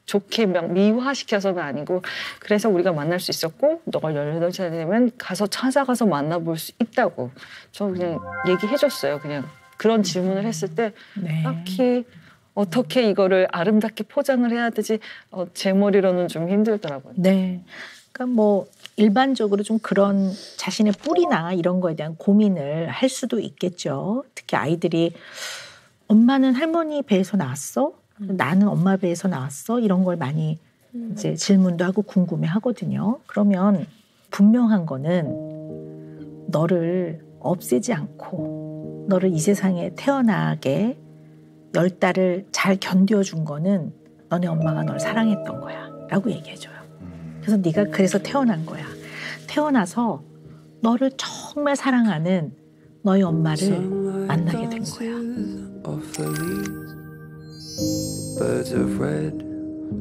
좋게 막 미화시켜서는 아니고 그래서 우리가 만날 수 있었고 너가 18살 되면 가서 찾아가서 만나볼 수 있다고. 저 그냥 얘기해줬어요. 그냥 그런 질문을 했을 때 네. 딱히 어떻게 이거를 아름답게 포장을 해야 되지 제 머리로는 좀 힘들더라고요. 네. 그러니까 뭐 일반적으로 좀 그런 자신의 뿌리나 이런 거에 대한 고민을 할 수도 있겠죠. 특히 아이들이 엄마는 할머니 배에서 나왔어? 나는 엄마 배에서 나왔어? 이런 걸 많이 이제 질문도 하고 궁금해 하거든요. 그러면 분명한 거는 너를 없애지 않고 너를 이 세상에 태어나게 10달을 잘 견뎌준 거는 너네 엄마가 널 사랑했던 거야 라고 얘기해줘요. 그래서 네가 그래서 태어난 거야. 태어나서 너를 정말 사랑하는 너희 엄마를 만나게 된 거야. Birds of red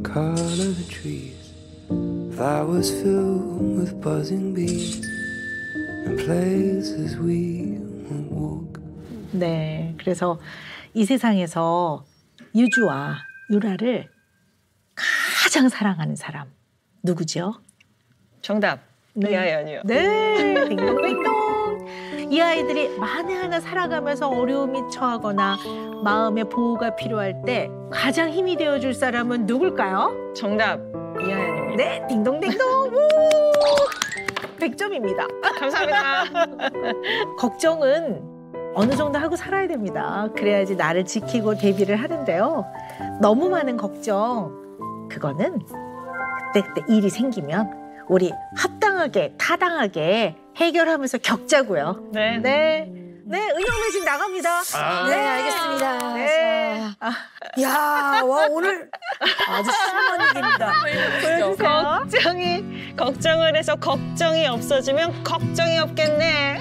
color the trees. Flowers filled with buzzing bees. And places we won't walk. 네, 그래서 이 세상에서 유주와 유라를 가장 사랑하는 사람 누구죠? 정답. 네. 이하연이요. 네. 딩동딩동. 이 아이들이 만에 하나 살아가면서 어려움이 처하거나 마음의 보호가 필요할 때 가장 힘이 되어줄 사람은 누굴까요? 정답. 이하연입니다. 네. 딩동딩동. 100점입니다. 감사합니다. 걱정은 어느 정도 하고 살아야 됩니다. 그래야지 나를 지키고 대비를 하는데요. 너무 많은 걱정, 그거는 그때 일이 생기면 우리 합당하게, 타당하게 해결하면서 겪자고요. 네. 네. 네, 은영매 씨 나갑니다. 네, 알겠습니다. 네. 야, 와 오늘 아주 심한 얘기입니다. 걱정을 해서 걱정이 없어지면 걱정이 없겠네.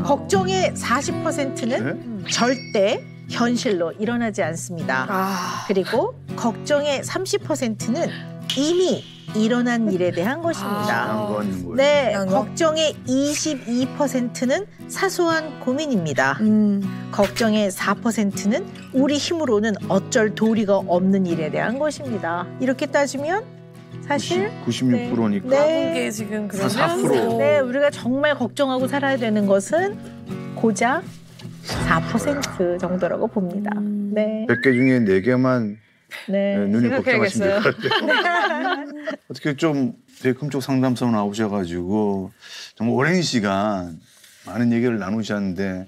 걱정의 40%는 절대 현실로 일어나지 않습니다. 그리고 걱정의 30%는 이미 일어난 일에 대한 것입니다. 네, 걱정의 22%는 사소한 고민입니다. 걱정의 4%는 우리 힘으로는 어쩔 도리가 없는 일에 대한 것입니다. 이렇게 따지면 사실 96%니까. 네, 지금 한 4%. 네, 우리가 정말 걱정하고 살아야 되는 것은 고작 4% 정도라고 봅니다. 네. 100개 중에 4개만 네. 눈이 걱정하시면 될 것 같아요. 어떻게 좀 되게 금쪽 상담소 나오셔가지고 정말 오랜 시간 많은 얘기를 나누셨는데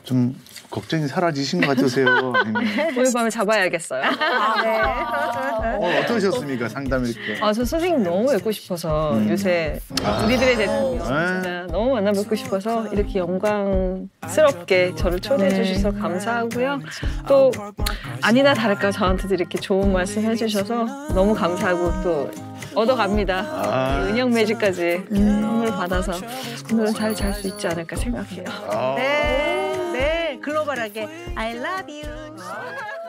좀 걱정이 사라지신 것 같으세요? 오늘 밤에 잡아야겠어요. 어떠셨습니까? 상담 이렇게. 저 선생님 너무 뵙고 싶어서 요새 우리들의 대통령 진짜 너무 만나 뵙고 싶어서 이렇게 영광스럽게 저를 초대해 주셔서 감사하고요. 또 아니나 다를까 저한테도 이렇게 좋은 말씀 해주셔서 너무 감사하고 또 얻어갑니다. 은영 매직까지 선물 받아서 오늘은 잘 잘 수 있지 않을까 생각해요. 네, 글로벌하게 I love you.